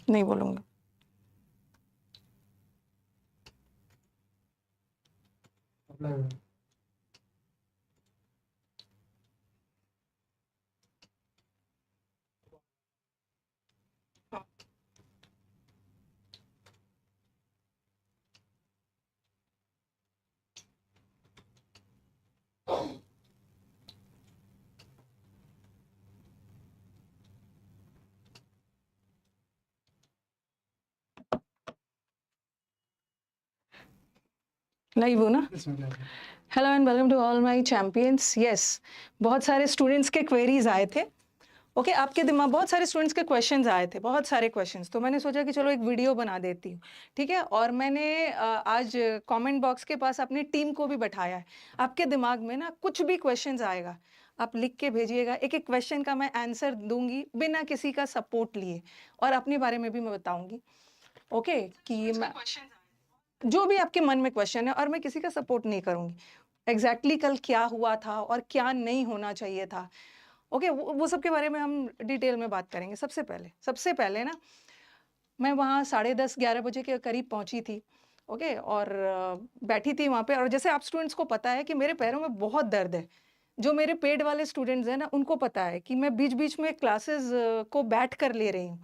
नहीं बोलूँगी। लाइव हो ना? Hello and welcome to all my champions. Yes, बहुत सारे स्टूडेंट्स के क्वेरीज आए थे। ओके, आपके दिमाग बहुत सारे स्टूडेंट्स के क्वेश्चंस आए थे, बहुत सारे क्वेश्चंस। तो मैंने सोचा कि चलो एक वीडियो बना देती हूँ, ठीक है। और मैंने आज कमेंट बॉक्स के पास अपनी टीम को भी बैठाया है। आपके दिमाग में ना कुछ भी क्वेश्चंस आएगा, आप लिख के भेजिएगा। एक एक क्वेश्चन का मैं आंसर दूंगी बिना किसी का सपोर्ट लिए, और अपने बारे में भी मैं बताऊंगी। ओके, कि मैं जो भी आपके मन में क्वेश्चन है, और मैं किसी का सपोर्ट नहीं करूंगी। एग्जैक्टली कल क्या हुआ था और क्या नहीं होना चाहिए था, ओके, वो सब के बारे में हम डिटेल में बात करेंगे। सबसे पहले ना, मैं वहाँ 10:30-11 बजे के करीब पहुंची थी। ओके, और बैठी थी वहाँ पे। और जैसे आप स्टूडेंट्स को पता है कि मेरे पैरों में बहुत दर्द है। जो मेरे पेड वाले स्टूडेंट्स हैं ना, उनको पता है कि मैं बीच बीच में क्लासेस को बैठ कर ले रही हूँ।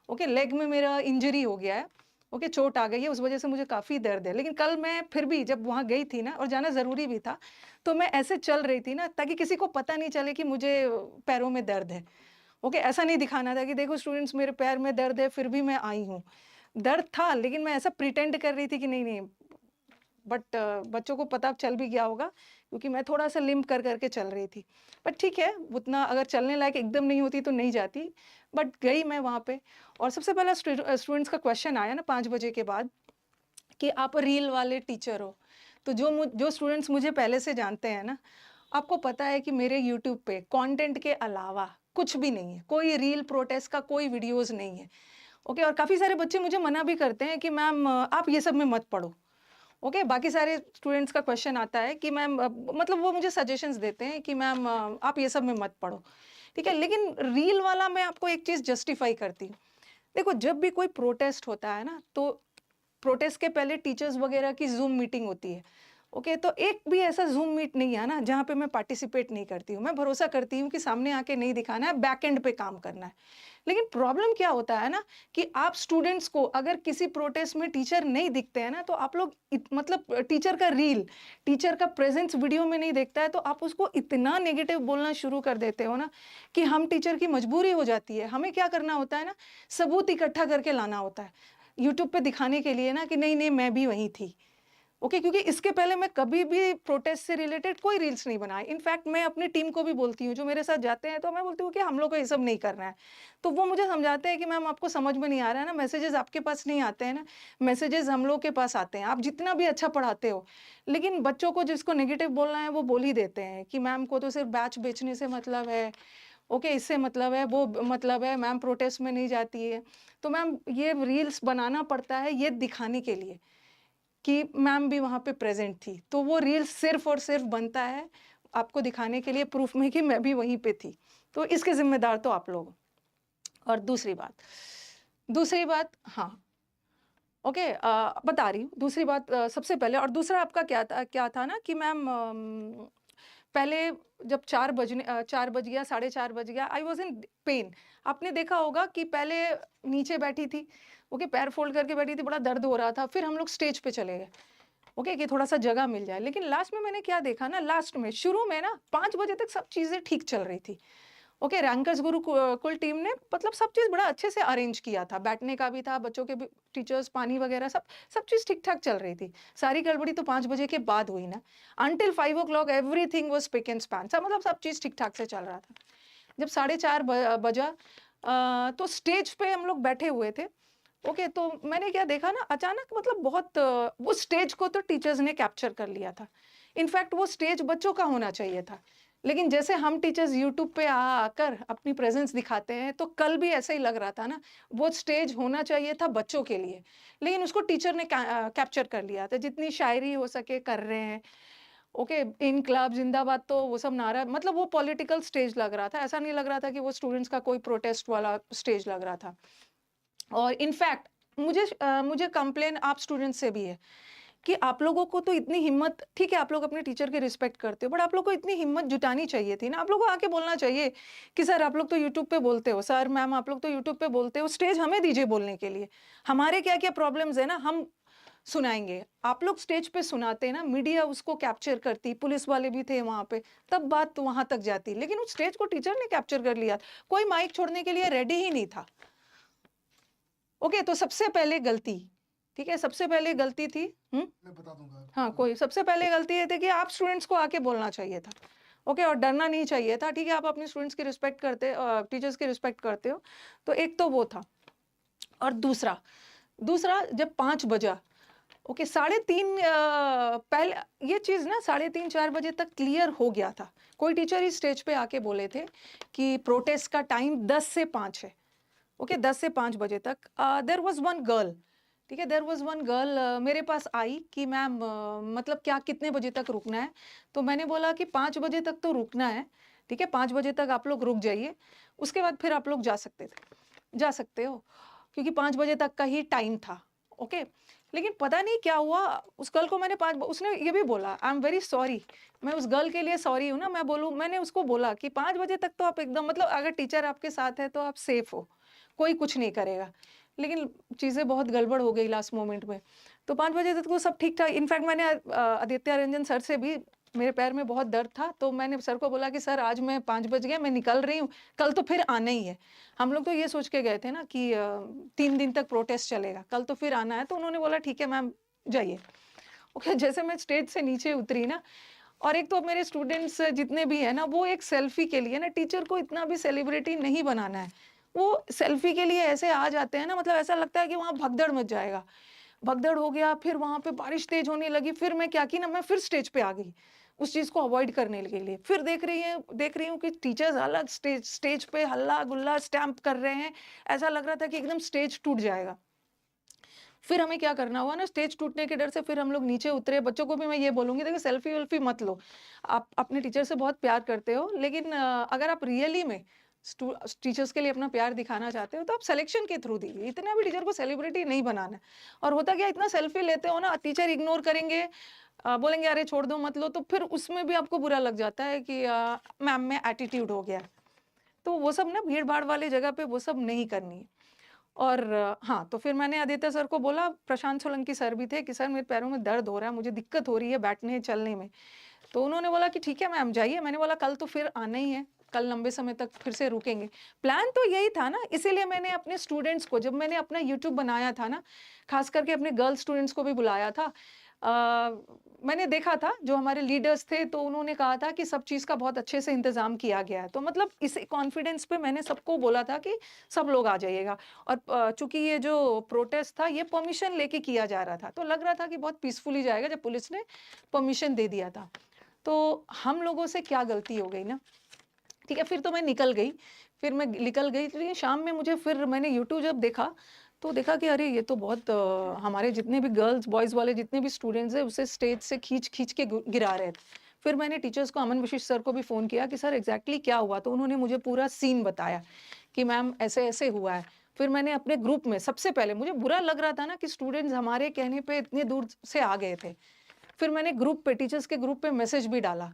ओके, लेग में मेरा इंजरी हो गया है। ओके, चोट आ गई है, उस वजह से मुझे काफ़ी दर्द है। लेकिन कल मैं फिर भी जब वहाँ गई थी ना, और जाना ज़रूरी भी था, तो मैं ऐसे चल रही थी ना, ताकि किसी को पता नहीं चले कि मुझे पैरों में दर्द है। ओके, ऐसा नहीं दिखाना था कि देखो स्टूडेंट्स, मेरे पैर में दर्द है, फिर भी मैं आई हूँ। दर्द था, लेकिन मैं ऐसा प्रिटेंड कर रही थी कि नहीं नहीं। बट बच्चों को पता चल भी गया होगा, क्योंकि मैं थोड़ा सा लिम्प कर करके चल रही थी। बट ठीक है, उतना अगर चलने लायक एकदम नहीं होती तो नहीं जाती। बट गई मैं वहाँ पे। और सबसे पहला स्टूडेंट्स का क्वेश्चन आया ना 5 बजे के बाद, कि आप रील वाले टीचर हो। तो जो स्टूडेंट्स मुझे पहले से जानते हैं ना, आपको पता है कि मेरे यूट्यूब पे कंटेंट के अलावा कुछ भी नहीं है। कोई रील प्रोटेस्ट का कोई वीडियोस नहीं है। ओके, और काफ़ी सारे बच्चे मुझे मना भी करते हैं कि मैम आप ये सब में मत पढ़ो। ओके, बाकी सारे स्टूडेंट्स का क्वेश्चन आता है कि मैम, मतलब वो मुझे सजेशंस देते हैं कि मैम आप ये सब में मत पढ़ो, ठीक है। लेकिन रील वाला मैं आपको एक चीज़ जस्टिफाई करती हूँ। देखो, जब भी कोई प्रोटेस्ट होता है ना, तो प्रोटेस्ट के पहले टीचर्स वगैरह की जूम मीटिंग होती है। ओके, तो एक भी ऐसा जूम मीट नहीं है ना जहाँ पे मैं पार्टिसिपेट नहीं करती हूँ। मैं भरोसा करती हूँ कि सामने आके नहीं दिखाना है, बैक एंड पे काम करना है। लेकिन प्रॉब्लम क्या होता है ना, कि आप स्टूडेंट्स को अगर किसी प्रोटेस्ट में टीचर नहीं दिखते हैं ना, तो आप लोग मतलब टीचर का रील, टीचर का प्रेजेंस वीडियो में नहीं देखता है, तो आप उसको इतना नेगेटिव बोलना शुरू कर देते हो ना, कि हम टीचर की मजबूरी हो जाती है। हमें क्या करना होता है ना, सबूत इकट्ठा करके लाना होता है यूट्यूब पे दिखाने के लिए ना, कि नहीं नहीं मैं भी वहीं थी। ओके, क्योंकि इसके पहले मैं कभी भी प्रोटेस्ट से रिलेटेड कोई रील्स नहीं बनाए। इनफैक्ट मैं अपनी टीम को भी बोलती हूँ, जो मेरे साथ जाते हैं, तो मैं बोलती हूँ कि हम लोग को ये सब नहीं करना है। तो वो मुझे समझाते हैं कि मैम आपको समझ में नहीं आ रहा है ना, मैसेजेस आपके पास नहीं आते हैं ना, मैसेजेस हम लोग के पास आते हैं। आप जितना भी अच्छा पढ़ाते हो, लेकिन बच्चों को जिसको नेगेटिव बोलना है वो बोल ही देते हैं कि मैम को तो सिर्फ बैच बेचने से मतलब है। ओके, इससे मतलब है, वो मतलब है, मैम प्रोटेस्ट में नहीं जाती है। तो मैम, ये रील्स बनाना पड़ता है ये दिखाने के लिए कि मैम भी वहाँ पे प्रेजेंट थी। तो वो रील्स सिर्फ और सिर्फ बनता है आपको दिखाने के लिए, प्रूफ में कि मैं भी वहीं पे थी। तो इसके जिम्मेदार तो आप लोग। और दूसरी बात, हाँ, ओके, बता रही हूँ दूसरी बात। सबसे पहले, और दूसरा आपका क्या था ना, कि मैम पहले जब 4 बज गया, 4:30 बज गया, आई वॉज इन पेन। आपने देखा होगा कि पहले नीचे बैठी थी, ओके, पैर फोल्ड करके बैठी थी, बड़ा दर्द हो रहा था। फिर हम लोग स्टेज पे चले गए, ओके, कि थोड़ा सा जगह मिल जाए। लेकिन लास्ट में मैंने क्या देखा ना, लास्ट में, शुरू में ना 5 बजे तक सब चीज़ें ठीक चल रही थी। ओके, रैंकर्स गुरुकुल टीम ने मतलब सब चीज़ बड़ा अच्छे से अरेंज किया था, बैठने का भी था, बच्चों के भी, टीचर्स, पानी वगैरह, सब चीज़ ठीक ठाक चल रही थी। सारी गड़बड़ी तो 5 बजे के बाद हुई ना। Until 5 o'clock everything was spick and span, सब मतलब सब चीज़ ठीक ठाक से चल रहा था। जब 4:30 बजा, तो स्टेज पे हम लोग बैठे हुए थे। ओके, तो मैंने क्या देखा ना, अचानक मतलब बहुत वो स्टेज को तो टीचर्स ने कैप्चर कर लिया था। इनफैक्ट वो स्टेज बच्चों का होना चाहिए था। लेकिन जैसे हम टीचर्स यूट्यूब पे आकर अपनी प्रेजेंस दिखाते हैं, तो कल भी ऐसा ही लग रहा था ना, वो स्टेज होना चाहिए था बच्चों के लिए, लेकिन उसको टीचर ने कैप्चर कर लिया था। जितनी शायरी हो सके कर रहे हैं। ओके, इनकलाब जिंदाबाद तो वो सब नारा, मतलब वो पॉलिटिकल स्टेज लग रहा था, ऐसा नहीं लग रहा था कि वो स्टूडेंट्स का कोई प्रोटेस्ट वाला स्टेज लग रहा था। और इनफैक्ट मुझे कंप्लेन आप स्टूडेंट्स से भी है कि आप लोगों को तो इतनी हिम्मत, ठीक है आप लोग अपने टीचर की रिस्पेक्ट करते हो, बट आप लोग को इतनी हिम्मत जुटानी चाहिए थी ना, आप लोग को आके बोलना चाहिए कि सर आप लोग तो यूट्यूब पे बोलते हो, सर मैम आप लोग तो यूट्यूब पे बोलते हो, स्टेज हमें दीजिए बोलने के लिए, हमारे क्या क्या प्रॉब्लम्स है ना हम सुनाएंगे। आप लोग स्टेज पे सुनाते ना, मीडिया उसको कैप्चर करती, पुलिस वाले भी थे वहां पे, तब बात तो वहां तक जाती, लेकिन उस स्टेज को टीचर ने कैप्चर कर लिया, कोई माइक छोड़ने के लिए रेडी ही नहीं था। ओके, तो सबसे पहले गलती, ठीक है, सबसे पहले गलती थी, मैं बता दूंगा। हाँ, कोई सबसे पहले गलती ये थी कि आप स्टूडेंट्स को आके बोलना चाहिए था। ओके, और डरना नहीं चाहिए था, ठीक है, आप अपने स्टूडेंट्स की रिस्पेक्ट करते, टीचर्स की रिस्पेक्ट करते हो, तो एक तो वो था। और दूसरा दूसरा जब 5 बजा, ओके, 3:30 पहले ये चीज़ ना 3:30 4 बजे तक क्लियर हो गया था। कोई टीचर इस स्टेज पे आके बोले थे कि प्रोटेस्ट का टाइम 10 से 5 है। ओके, 10 से 5 बजे तक देयर वाज वन गर्ल, ठीक है, देयर वाज वन गर्ल मेरे पास आई कि मैम मतलब क्या कितने बजे तक रुकना है? तो मैंने बोला कि 5 बजे तक तो रुकना है, ठीक है, 5 बजे तक आप लोग रुक जाइए, उसके बाद फिर आप लोग जा सकते हो, क्योंकि 5 बजे तक का ही टाइम था। ओके, लेकिन पता नहीं क्या हुआ, उस गर्ल को मैंने 5 उसने ये भी बोला आई एम वेरी सॉरी, मैं उस गर्ल के लिए सॉरी हूँ ना, मैंने उसको बोला कि 5 बजे तक तो आप एकदम, मतलब अगर टीचर आपके साथ है तो आप सेफ हो, कोई कुछ नहीं करेगा। लेकिन चीज़ें बहुत गड़बड़ हो गई लास्ट मोमेंट में, तो 5 बजे तक तो सब ठीक था। इनफैक्ट मैंने आदित्य रंजन सर से भी, मेरे पैर में बहुत दर्द था, तो मैंने सर को बोला कि सर आज मैं 5 बज गया, मैं निकल रही हूँ, कल तो फिर आना ही है। हम लोग तो ये सोच के गए थे ना कि 3 दिन तक प्रोटेस्ट चलेगा, कल तो फिर आना है, तो उन्होंने बोला ठीक है मैम जाइए। ओके, जैसे मैं स्टेज से नीचे उतरी ना, और एक तो मेरे स्टूडेंट्स जितने भी हैं ना, वो एक सेल्फी के लिए ना, टीचर को इतना भी सेलिब्रिटी नहीं बनाना है, वो सेल्फी के लिए ऐसे आ जाते हैं ना, मतलब ऐसा लगता है कि वहाँ भगदड़ मच जाएगा, भगदड़ हो गया, फिर वहाँ पे बारिश तेज होने लगी, फिर मैं क्या की ना, मैं फिर स्टेज पे आ गई उस चीज़ को अवॉइड करने के लिए। फिर देख रही हूँ कि टीचर्स अलग स्टेज पे हल्ला गुल्ला स्टैम्प कर रहे हैं, ऐसा लग रहा था कि एकदम स्टेज टूट जाएगा। फिर हमें क्या करना हुआ ना, स्टेज टूटने के डर से फिर हम लोग नीचे उतरे। बच्चों को भी मैं ये बोलूँगी, देखो सेल्फी वेल्फी मत लो, आप अपने टीचर से बहुत प्यार करते हो, लेकिन अगर आप रियली में टीचर्स के लिए अपना प्यार दिखाना चाहते हो तो आप सिलेक्शन के थ्रू दीजिए, इतना भी टीचर को सेलिब्रिटी नहीं बनाना है। और होता क्या, इतना सेल्फी लेते हो ना, टीचर इग्नोर करेंगे, बोलेंगे अरे छोड़ दो मत लो, तो फिर उसमें भी आपको बुरा लग जाता है कि मैम में एटीट्यूड हो गया। तो वो सब ना भीड़ भाड़ वाली जगह पे वो सब नहीं करनी है। और हाँ, तो फिर मैंने आदित्य सर को बोला, प्रशांत सोलंकी सर भी थे, कि सर मेरे पैरों में दर्द हो रहा है, मुझे दिक्कत हो रही है बैठने चलने में। तो उन्होंने बोला कि ठीक है मैम जाइए। मैंने बोला कल तो फिर आना ही है, कल लंबे समय तक फिर से रुकेंगे। प्लान तो यही था ना, इसीलिए मैंने अपने स्टूडेंट्स को, जब मैंने अपना यूट्यूब बनाया था ना, खास करके अपने गर्ल स्टूडेंट्स को भी बुलाया था। मैंने देखा था जो हमारे लीडर्स थे, तो उन्होंने कहा था कि सब चीज़ का बहुत अच्छे से इंतज़ाम किया गया है, तो मतलब इस कॉन्फिडेंस पे मैंने सबको बोला था कि सब लोग आ जाइएगा। और चूंकि ये जो प्रोटेस्ट था ये परमिशन लेके किया जा रहा था, तो लग रहा था कि बहुत पीसफुली जाएगा, जब पुलिस ने परमिशन दे दिया था। तो हम लोगों से क्या गलती हो गई ना, ठीक है, फिर तो मैं निकल गई, फिर मैं निकल गई, लेकिन शाम में मुझे फिर मैंने यूट्यूब जब देखा, तो देखा कि अरे ये तो बहुत हमारे जितने भी गर्ल्स बॉयज़ वाले जितने भी स्टूडेंट्स हैं उसे स्टेज से खींच के गिरा रहे थे। फिर मैंने टीचर्स को, अमन विशिष्ट सर को भी फ़ोन किया कि सर एग्जैक्टली क्या हुआ, तो उन्होंने मुझे पूरा सीन बताया कि मैम ऐसे ऐसे हुआ है। फिर मैंने अपने ग्रुप में, सबसे पहले मुझे बुरा लग रहा था ना कि स्टूडेंट्स हमारे कहने पे इतने दूर से आ गए थे, फिर मैंने ग्रुप पे, टीचर्स के ग्रुप पे मैसेज भी डाला,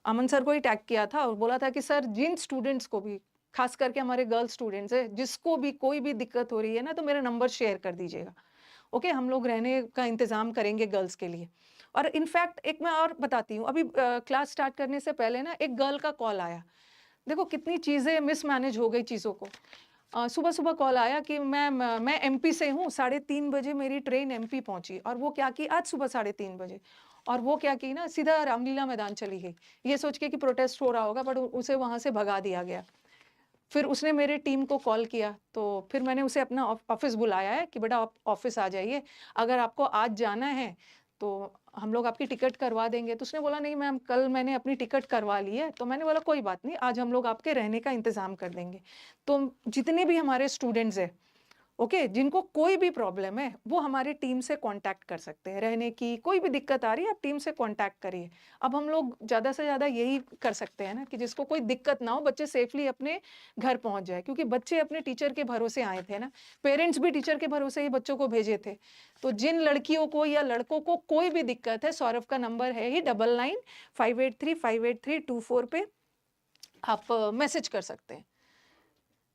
अमन सर को ही टैग किया था और बोला था कि सर जिन स्टूडेंट्स को भी, खास करके हमारे गर्ल स्टूडेंट्स है, जिसको भी कोई भी दिक्कत हो रही है ना, तो मेरा नंबर शेयर कर दीजिएगा। ओके, हम लोग रहने का इंतजाम करेंगे गर्ल्स के लिए। और इनफैक्ट एक मैं और बताती हूँ, अभी क्लास स्टार्ट करने से पहले ना एक गर्ल का कॉल आया। देखो कितनी चीज़ें मिसमैनेज हो गई चीज़ों को। सुबह सुबह कॉल आया कि मैं एमपी से हूँ, 3:30 बजे मेरी ट्रेन एमपी पहुंची, और वो क्या की, आज सुबह 3:30 बजे, और वो क्या की ना, सीधा रामलीला मैदान चली गई, ये सोच के कि प्रोटेस्ट हो रहा होगा, बट उसे वहां से भगा दिया गया। फिर उसने मेरे टीम को कॉल किया, तो फिर मैंने उसे अपना ऑफिस बुलाया है कि बेटा आप ऑफिस आ जाइए, अगर आपको आज जाना है तो हम लोग आपकी टिकट करवा देंगे। तो उसने बोला नहीं मैम, कल मैंने अपनी टिकट करवा ली है। तो मैंने बोला कोई बात नहीं, आज हम लोग आपके रहने का इंतज़ाम कर देंगे। तो जितने भी हमारे स्टूडेंट्स हैं, ओके जिनको कोई भी प्रॉब्लम है वो हमारी टीम से कांटेक्ट कर सकते हैं, रहने की कोई भी दिक्कत आ रही है आप टीम से कांटेक्ट करिए। अब हम लोग ज़्यादा से ज़्यादा यही कर सकते हैं ना कि जिसको कोई दिक्कत ना हो, बच्चे सेफली अपने घर पहुंच जाए, क्योंकि बच्चे अपने टीचर के भरोसे आए थे ना, पेरेंट्स भी टीचर के भरोसे ही बच्चों को भेजे थे। तो जिन लड़कियों को या लड़कों को कोई भी दिक्कत है, सौरभ का नंबर है ही 9998358324 पे आप मैसेज कर सकते हैं,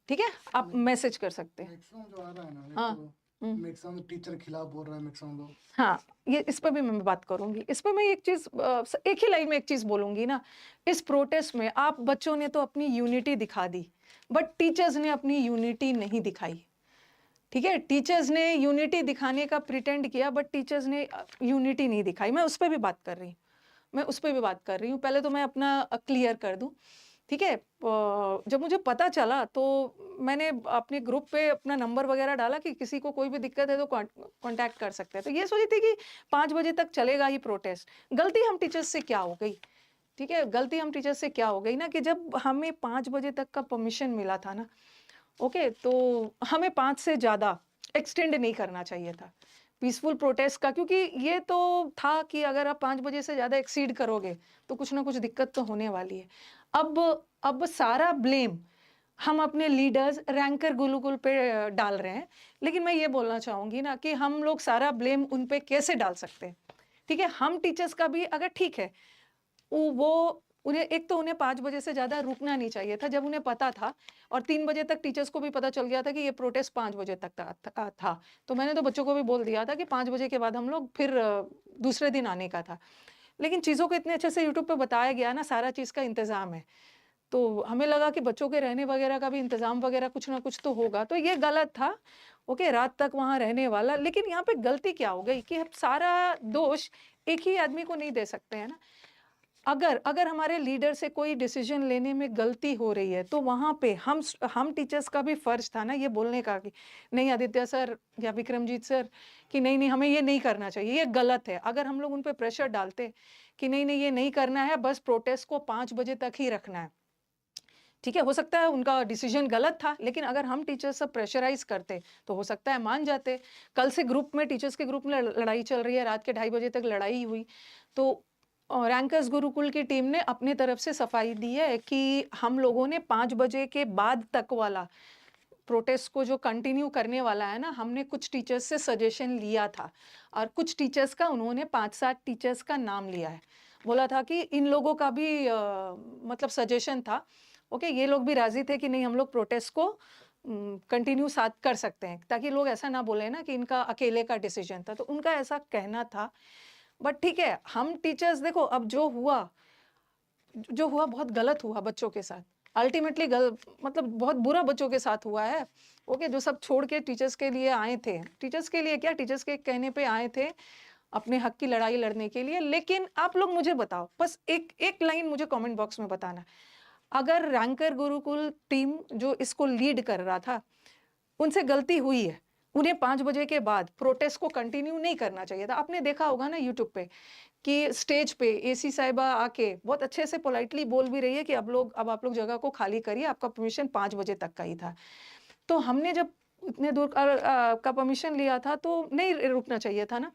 ठीक है, आप मैसेज कर सकते हैं। मैक्सिमम जो आ रहा है ना, हाँ मैक्सिमम टीचर खिलाफ बोल रहा है मैक्सिमम लोग। हाँ, ये इस पर भी मैं बात करूंगी। इस पर मैं एक चीज एक ही लाइन में एक चीज बोलूंगी ना, इस प्रोटेस्ट में आप बच्चों ने तो अपनी यूनिटी दिखा दी, बट टीचर्स ने अपनी यूनिटी नहीं दिखाई। ठीक है, टीचर्स ने यूनिटी दिखाने का प्रिटेंड किया, बट टीचर्स ने यूनिटी नहीं दिखाई। मैं उस पर भी बात कर रही हूँ, पहले तो मैं अपना क्लियर कर दूं, ठीक है। जब मुझे पता चला तो मैंने अपने ग्रुप पे अपना नंबर वगैरह डाला कि किसी को कोई भी दिक्कत है तो कांटेक्ट कर सकते हैं। तो ये सोची थी कि 5 बजे तक चलेगा ही प्रोटेस्ट। गलती हम टीचर्स से क्या हो गई, ठीक है, गलती हम टीचर्स से क्या हो गई ना कि जब हमें 5 बजे तक का परमिशन मिला था ना, ओके, तो हमें 5 से ज़्यादा एक्सटेंड नहीं करना चाहिए था पीसफुल प्रोटेस्ट का, क्योंकि ये तो था कि अगर आप 5 बजे से ज़्यादा एक्सीड करोगे तो कुछ ना कुछ दिक्कत तो होने वाली है। अब सारा ब्लेम हम अपने लीडर्स रैंकर गुरुकुल पे डाल रहे हैं, लेकिन मैं ये बोलना चाहूँगी ना कि हम लोग सारा ब्लेम उन पे कैसे डाल सकते हैं, ठीक है। हम टीचर्स का भी अगर ठीक है, वो उन्हें एक तो उन्हें 5 बजे से ज़्यादा रुकना नहीं चाहिए था जब उन्हें पता था, और 3 बजे तक टीचर्स को भी पता चल गया था कि ये प्रोटेस्ट 5 बजे तक था। तो मैंने तो बच्चों को भी बोल दिया था कि 5 बजे के बाद हम लोग फिर दूसरे दिन आने का था। लेकिन चीज़ों को इतने अच्छे से यूट्यूब पे बताया गया ना, सारा चीज़ का इंतज़ाम है, तो हमें लगा कि बच्चों के रहने वगैरह का भी इंतज़ाम वगैरह कुछ ना कुछ तो होगा। तो ये गलत था, ओके, रात तक वहाँ रहने वाला। लेकिन यहाँ पे गलती क्या हो गई कि हम सारा दोष एक ही आदमी को नहीं दे सकते हैं ना। अगर हमारे लीडर से कोई डिसीजन लेने में गलती हो रही है तो वहाँ पे हम टीचर्स का भी फर्ज था ना ये बोलने का कि नहीं आदित्य सर या विक्रमजीत सर कि नहीं नहीं हमें ये नहीं करना चाहिए, ये गलत है। अगर हम लोग उन पे प्रेशर डालते कि नहीं नहीं ये नहीं करना है, बस प्रोटेस्ट को 5 बजे तक ही रखना है, ठीक है, हो सकता है उनका डिसीजन गलत था, लेकिन अगर हम टीचर्स सब प्रेशराइज करते तो हो सकता है मान जाते। कल से ग्रुप में टीचर्स के ग्रुप में लड़ाई चल रही है, रात के 2:30 बजे तक लड़ाई हुई, तो रैंकर्स गुरुकुल की टीम ने अपनी तरफ से सफाई दी है कि हम लोगों ने 5 बजे के बाद तक वाला प्रोटेस्ट को जो कंटिन्यू करने वाला है ना, हमने कुछ टीचर्स से सजेशन लिया था, और कुछ टीचर्स का उन्होंने 5-7 टीचर्स का नाम लिया है, बोला था कि इन लोगों का भी मतलब सजेशन था, ओके, ये लोग भी राजी थे कि नहीं हम लोग प्रोटेस्ट को कंटिन्यू साथ कर सकते हैं, ताकि लोग ऐसा ना बोले ना कि इनका अकेले का डिसीजन था, तो उनका ऐसा कहना था। बट ठीक है, हम टीचर्स देखो अब जो हुआ बहुत गलत हुआ बच्चों के साथ, अल्टीमेटली मतलब बहुत बुरा बच्चों के साथ हुआ है, ओके, जो सब छोड़ के टीचर्स के लिए आए थे, टीचर्स के लिए क्या, टीचर्स के कहने पे आए थे अपने हक की लड़ाई लड़ने के लिए। लेकिन आप लोग मुझे बताओ, बस एक लाइन मुझे कमेंट बॉक्स में बताना, अगर रैंकर गुरुकुल टीम जो इसको लीड कर रहा था उनसे गलती हुई है, उन्हें 5 बजे के बाद प्रोटेस्ट को कंटिन्यू नहीं करना चाहिए था। आपने देखा होगा ना यूट्यूब पे कि स्टेज पे एसी साहिबा आके बहुत अच्छे से पोलाइटली बोल भी रही है कि अब आप लोग जगह को खाली करिए, आपका परमिशन 5 बजे तक का ही था। तो हमने जब इतने दूर का परमिशन लिया था तो नहीं रुकना चाहिए था ना।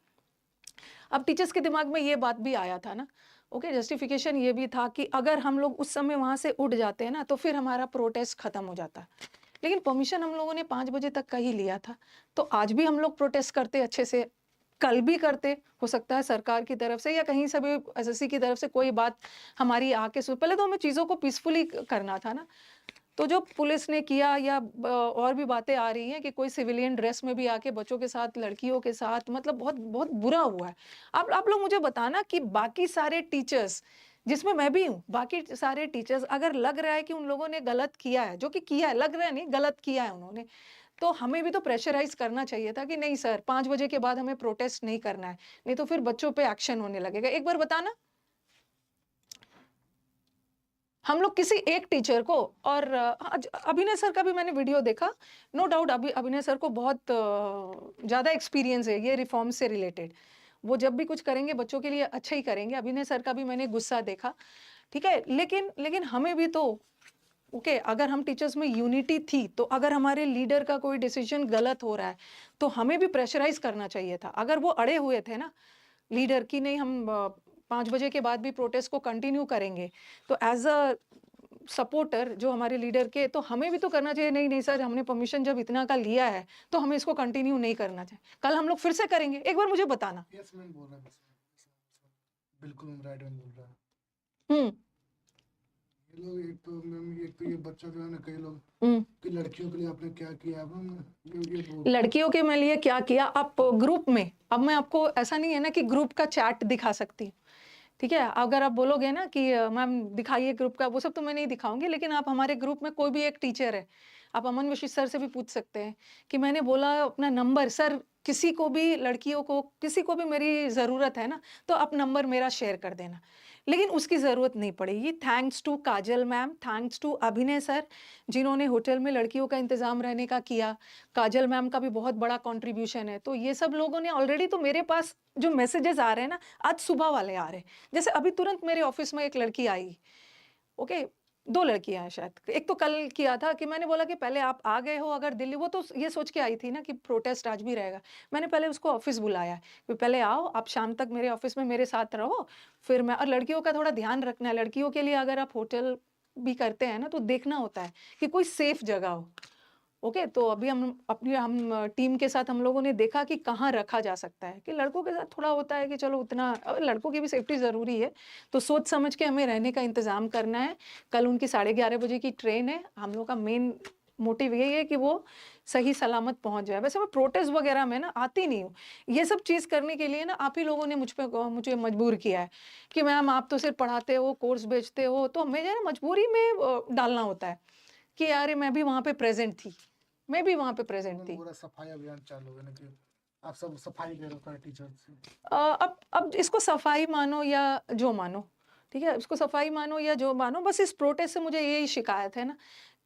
अब टीचर्स के दिमाग में ये बात भी आया था ना, ओके, जस्टिफिकेशन ये भी था कि अगर हम लोग उस समय वहां से उठ जाते हैं ना तो फिर हमारा प्रोटेस्ट खत्म हो जाता। लेकिन परमिशन हम लोगों ने 5 बजे तक का ही लिया था, तो आज भी हम लोग प्रोटेस्ट करते अच्छे से, कल भी करते, हो सकता है सरकार की तरफ से या कहीं से भी एसएससी की तरफ से कोई बात हमारी आके सुन, पहले तो हमें चीज़ों को पीसफुली करना था ना। तो जो पुलिस ने किया या और भी बातें आ रही हैं कि कोई सिविलियन ड्रेस में भी आके बच्चों के साथ, लड़कियों के साथ, मतलब बहुत बहुत बुरा हुआ है। आप लोग मुझे बताना कि बाकी सारे टीचर्स, जिसमें मैं भी हूँ, बाकी सारे टीचर्स अगर लग रहा है कि उन लोगों ने गलत किया है, जो कि किया है, लग रहा है नहीं, गलत किया है उन्होंने, तो हमें भी तो प्रेशराइज करना चाहिए था कि नहीं सर 5 बजे के बाद हमें प्रोटेस्ट नहीं करना है, नहीं तो फिर बच्चों पे एक्शन होने लगेगा। एक बार बताना हम लोग किसी एक टीचर को, और अभिनय सर का भी मैंने वीडियो देखा, नो डाउट अभिनय सर को बहुत ज़्यादा एक्सपीरियंस है ये रिफॉर्म से रिलेटेड, वो जब भी कुछ करेंगे बच्चों के लिए अच्छा ही करेंगे। अभिनय सर का भी मैंने गुस्सा देखा, ठीक है, लेकिन हमें भी तो ओके अगर हम टीचर्स में यूनिटी थी तो अगर हमारे लीडर का कोई डिसीजन गलत हो रहा है तो हमें भी प्रेशराइज करना चाहिए था। अगर वो अड़े हुए थे ना लीडर की नहीं हम 5 बजे के बाद भी प्रोटेस्ट को कंटिन्यू करेंगे, तो एज अ सपोर्टर जो हमारे लीडर के, तो हमें भी तो करना चाहिए नहीं नहीं सर हमने परमिशन जब इतना का लिया है तो हमें इसको कंटिन्यू नहीं करना चाहिए, कल हम लोग फिर से करेंगे, एक बार मुझे बताना। यस मैम बोल रहा है बिल्कुल मैम राइट मैम बोल रहा है। हम्म ये लोग एक तो ये बच्चा जो है ना कई लोग हम्म कि लड़कियों के लिए आपने क्या किया है ये बोल लड़कियों के में लिए क्या किया आप ग्रुप में, अब मैं आपको ऐसा नहीं है ना कि ग्रुप का चैट दिखा सकती हूँ, ठीक है, अगर आप बोलोगे ना कि मैम दिखाइए ग्रुप का, वो सब तो मैं नहीं दिखाऊंगी, लेकिन आप हमारे ग्रुप में कोई भी एक टीचर है, आप अमन विशिष्ट सर से भी पूछ सकते हैं कि मैंने बोला अपना नंबर सर, किसी को भी लड़कियों को किसी को भी मेरी ज़रूरत है ना तो आप नंबर मेरा शेयर कर देना, लेकिन उसकी ज़रूरत नहीं पड़ेगी। Thanks to Kajal ma'am, thanks to Abhinay sir जिन्होंने होटल में लड़कियों का इंतज़ाम रहने का किया, काजल मैम का भी बहुत बड़ा कंट्रीब्यूशन है। तो ये सब लोगों ने ऑलरेडी, तो मेरे पास जो मैसेजेस आ रहे हैं ना आज सुबह वाले आ रहे हैं, जैसे अभी तुरंत मेरे ऑफिस में एक लड़की आई, ओके 2 लड़कियां हैं शायद, एक तो कल किया था कि मैंने बोला कि पहले आप आ गए हो अगर दिल्ली, वो तो ये सोच के आई थी ना कि प्रोटेस्ट आज भी रहेगा, मैंने पहले उसको ऑफिस बुलाया कि पहले आओ आप शाम तक मेरे ऑफिस में मेरे साथ रहो, फिर मैं, और लड़कियों का थोड़ा ध्यान रखना है, लड़कियों के लिए अगर आप होटल भी करते हैं ना तो देखना होता है कि कोई सेफ जगह हो। ओके तो अभी हम टीम के साथ हम लोगों ने देखा कि कहाँ रखा जा सकता है, कि लड़कों के साथ थोड़ा होता है कि चलो उतना, लड़कों की भी सेफ्टी ज़रूरी है, तो सोच समझ के हमें रहने का इंतज़ाम करना है। कल उनकी 11:30 बजे की ट्रेन है, हम लोग का मेन मोटिव यही है कि वो सही सलामत पहुंच जाए। वैसे मैं प्रोटेस्ट वगैरह में ना आती नहीं हूँ, ये सब चीज़ करने के लिए ना आप ही लोगों ने मुझे मजबूर किया है कि मैम आप तो सिर्फ पढ़ाते हो कोर्स बेचते हो, तो मुझे ना मजबूरी में डालना होता है कि यार मैं भी वहाँ पे प्रेजेंट थी, मैं भी वहाँ पे प्रेजेंट थी। पूरा सफाई अभियान चालू है ना कि आप सब सफाई करो टीचर से। अब इसको सफाई मानो या जो मानो, ठीक है, इसको सफाई मानो या जो मानो, बस इस प्रोटेस्ट से मुझे यही शिकायत है ना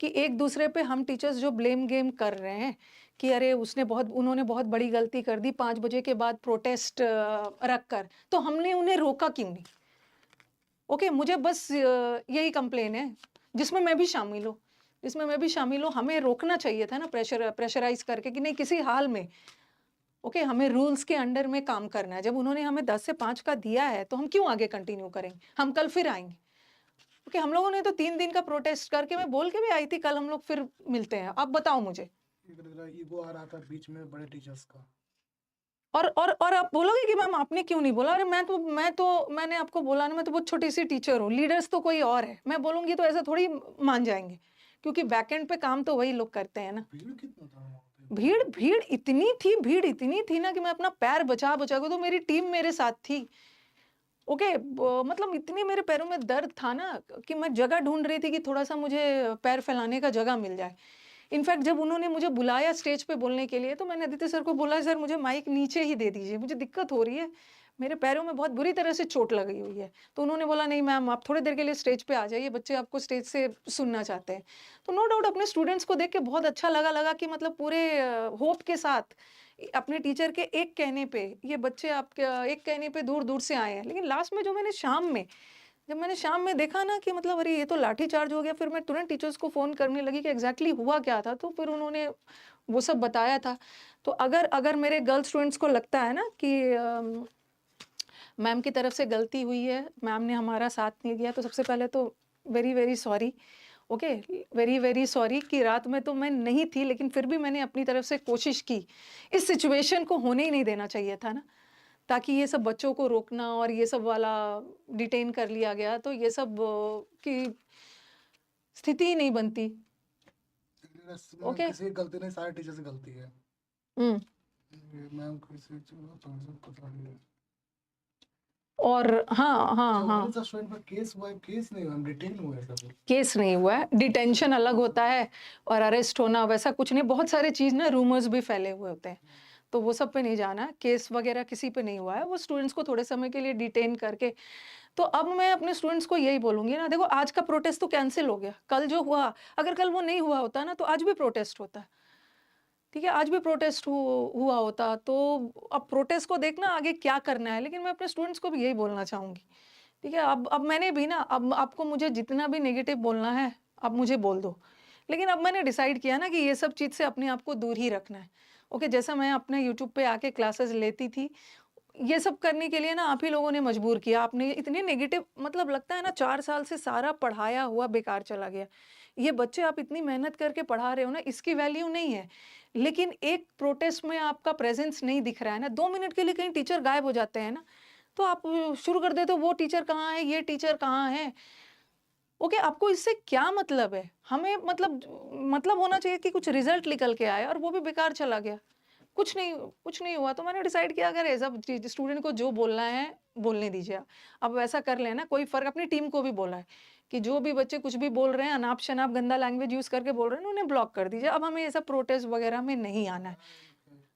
कि एक दूसरे पे हम टीचर्स जो ब्लेम गेम कर रहे हैं कि अरे उन्होंने बहुत बड़ी गलती कर दी 5 बजे के बाद प्रोटेस्ट रख कर, तो हमने उन्हें रोका क्यों नहीं। ओके मुझे बस यही कंप्लेन है जिसमें मैं भी शामिल हूँ, हमें रोकना चाहिए था ना प्रेशराइज करके कि नहीं किसी हाल में, ओके हमें रूल्स के अंडर में काम करना है। जब उन्होंने हमें 10 से 5 का दिया है तो हम क्यों आगे कंटिन्यू करेंगे, हम कल फिर आएंगे। ओके हम लोगों ने तो 3 दिन का प्रोटेस्ट करके, मैं बोल के भी आई थी कल हम लोग फिर मिलते हैं, अब बताओ मुझे। ईगो आ रहा था बीच में बड़े टीचर्स का। और आप बोलोगे कि मैम आपने क्यों नहीं बोला, अरे मैंने आपको बोला ना, मैं तो बहुत छोटी सी टीचर हूँ, लीडर्स तो कोई और है, मैं बोलूंगी तो ऐसा थोड़ी मान जाएंगे, क्योंकि बैकएंड पे काम तो वही लोग करते हैं ना। भीड़ कितना था वहाँ पे? भीड़ इतनी थी ना कि मैं अपना पैर बचा बचा के, तो मेरी टीम मेरे साथ थी। ओके मतलब इतनी मेरे पैरों में दर्द था ना कि मैं जगह ढूंढ रही थी कि थोड़ा सा मुझे पैर फैलाने का जगह मिल जाए। इनफैक्ट जब उन्होंने मुझे बुलाया स्टेज पे बोलने के लिए तो मैंने आदित्य सर को बोला सर मुझे माइक नीचे ही दे दीजिए, मुझे दिक्कत हो रही है, मेरे पैरों में बहुत बुरी तरह से चोट लगी हुई है। तो उन्होंने बोला नहीं मैम आप थोड़ी देर के लिए स्टेज पे आ जाइए, बच्चे आपको स्टेज से सुनना चाहते हैं। तो नो डाउट अपने स्टूडेंट्स को देख के बहुत अच्छा लगा कि मतलब पूरे होप के साथ अपने टीचर के एक कहने पे ये बच्चे आपके एक कहने पे दूर दूर से आए हैं। लेकिन लास्ट में जब मैंने शाम में देखा ना कि मतलब अरे ये तो लाठी चार्ज हो गया, फिर मैं तुरंत टीचर्स को फ़ोन करने लगी कि एग्जैक्टली हुआ क्या था, तो फिर उन्होंने वो सब बताया था। तो अगर मेरे गर्ल स्टूडेंट्स को लगता है ना कि मैम की तरफ से गलती हुई है, मैम ने हमारा साथ नहीं दिया, तो सबसे पहले तो very very sorry, okay very very sorry कि रात में तो मैं नहीं थी, लेकिन फिर भी मैंने अपनी तरफ से कोशिश की, इस सिचुएशन को होने ही नहीं देना चाहिए था ना, ताकि ये सब बच्चों को रोकना और ये सब वाला डिटेन कर लिया गया, तो ये सब की स्थिति ही नहीं बनती। ओके किसी की गलती नहीं, सारे टीचर की गलती है। मैम किसी पता नहीं। और हाँ स्टूडेंट पर केस हुआ है, केस नहीं हुआ, डिटेन हुआ है सब। केस नहीं हुआ है, डिटेंशन अलग होता है और अरेस्ट होना वैसा कुछ नहीं, बहुत सारे चीज़ ना रूमर्स भी फैले हुए होते हैं, तो वो सब पे नहीं जाना है, केस वगैरह किसी पे नहीं हुआ है, वो स्टूडेंट्स को थोड़े समय के लिए डिटेन करके। तो अब मैं अपने स्टूडेंट्स को यही बोलूंगी ना, देखो आज का प्रोटेस्ट तो कैंसिल हो गया, कल जो हुआ, अगर कल वो नहीं हुआ होता ना तो आज भी प्रोटेस्ट होता, ठीक है, आज भी प्रोटेस्ट हुआ होता। तो अब प्रोटेस्ट को देखना आगे क्या करना है, लेकिन मैं अपने स्टूडेंट्स को भी यही बोलना चाहूँगी, ठीक है। अब मैंने भी ना, अब आपको मुझे जितना भी नेगेटिव बोलना है आप मुझे बोल दो। लेकिन अब मैंने डिसाइड किया ना कि ये सब चीज़ से अपने आप को दूर ही रखना है। ओके, जैसा मैं अपने यूट्यूब पे आके क्लासेस लेती थी, ये सब करने के लिए ना आप ही लोगों ने मजबूर किया। आपने इतने नेगेटिव, मतलब लगता है ना 4 साल से सारा पढ़ाया हुआ बेकार चला गया। ये बच्चे आप इतनी मेहनत करके पढ़ा रहे हो ना, इसकी वैल्यू नहीं है। लेकिन एक प्रोटेस्ट में आपका प्रेज़ेंस नहीं दिख रहा है ना, 2 मिनट के लिए कहीं टीचर गायब हो जाते हैं ना, तो आप शुरू कर देते हो वो टीचर कहाँ है, ये टीचर कहाँ है। ओके, आपको इससे क्या मतलब है? हमें मतलब होना चाहिए कि कुछ रिजल्ट निकल के आए, और वो भी बेकार चला गया। कुछ नहीं हुआ। तो मैंने डिसाइड किया, अगर एज़ अ स्टूडेंट को जो बोलना है बोलने दीजिए आप। अब वैसा कर लेना, कोई फ़र्क, अपनी टीम को भी बोला है कि जो भी बच्चे कुछ भी बोल रहे हैं, अनाप-शनाप गंदा लैंग्वेज यूज़ करके बोल रहे हैं, उन्हें ब्लॉक कर दीजिए। अब हमें ये सब प्रोटेस्ट वगैरह में नहीं आना है।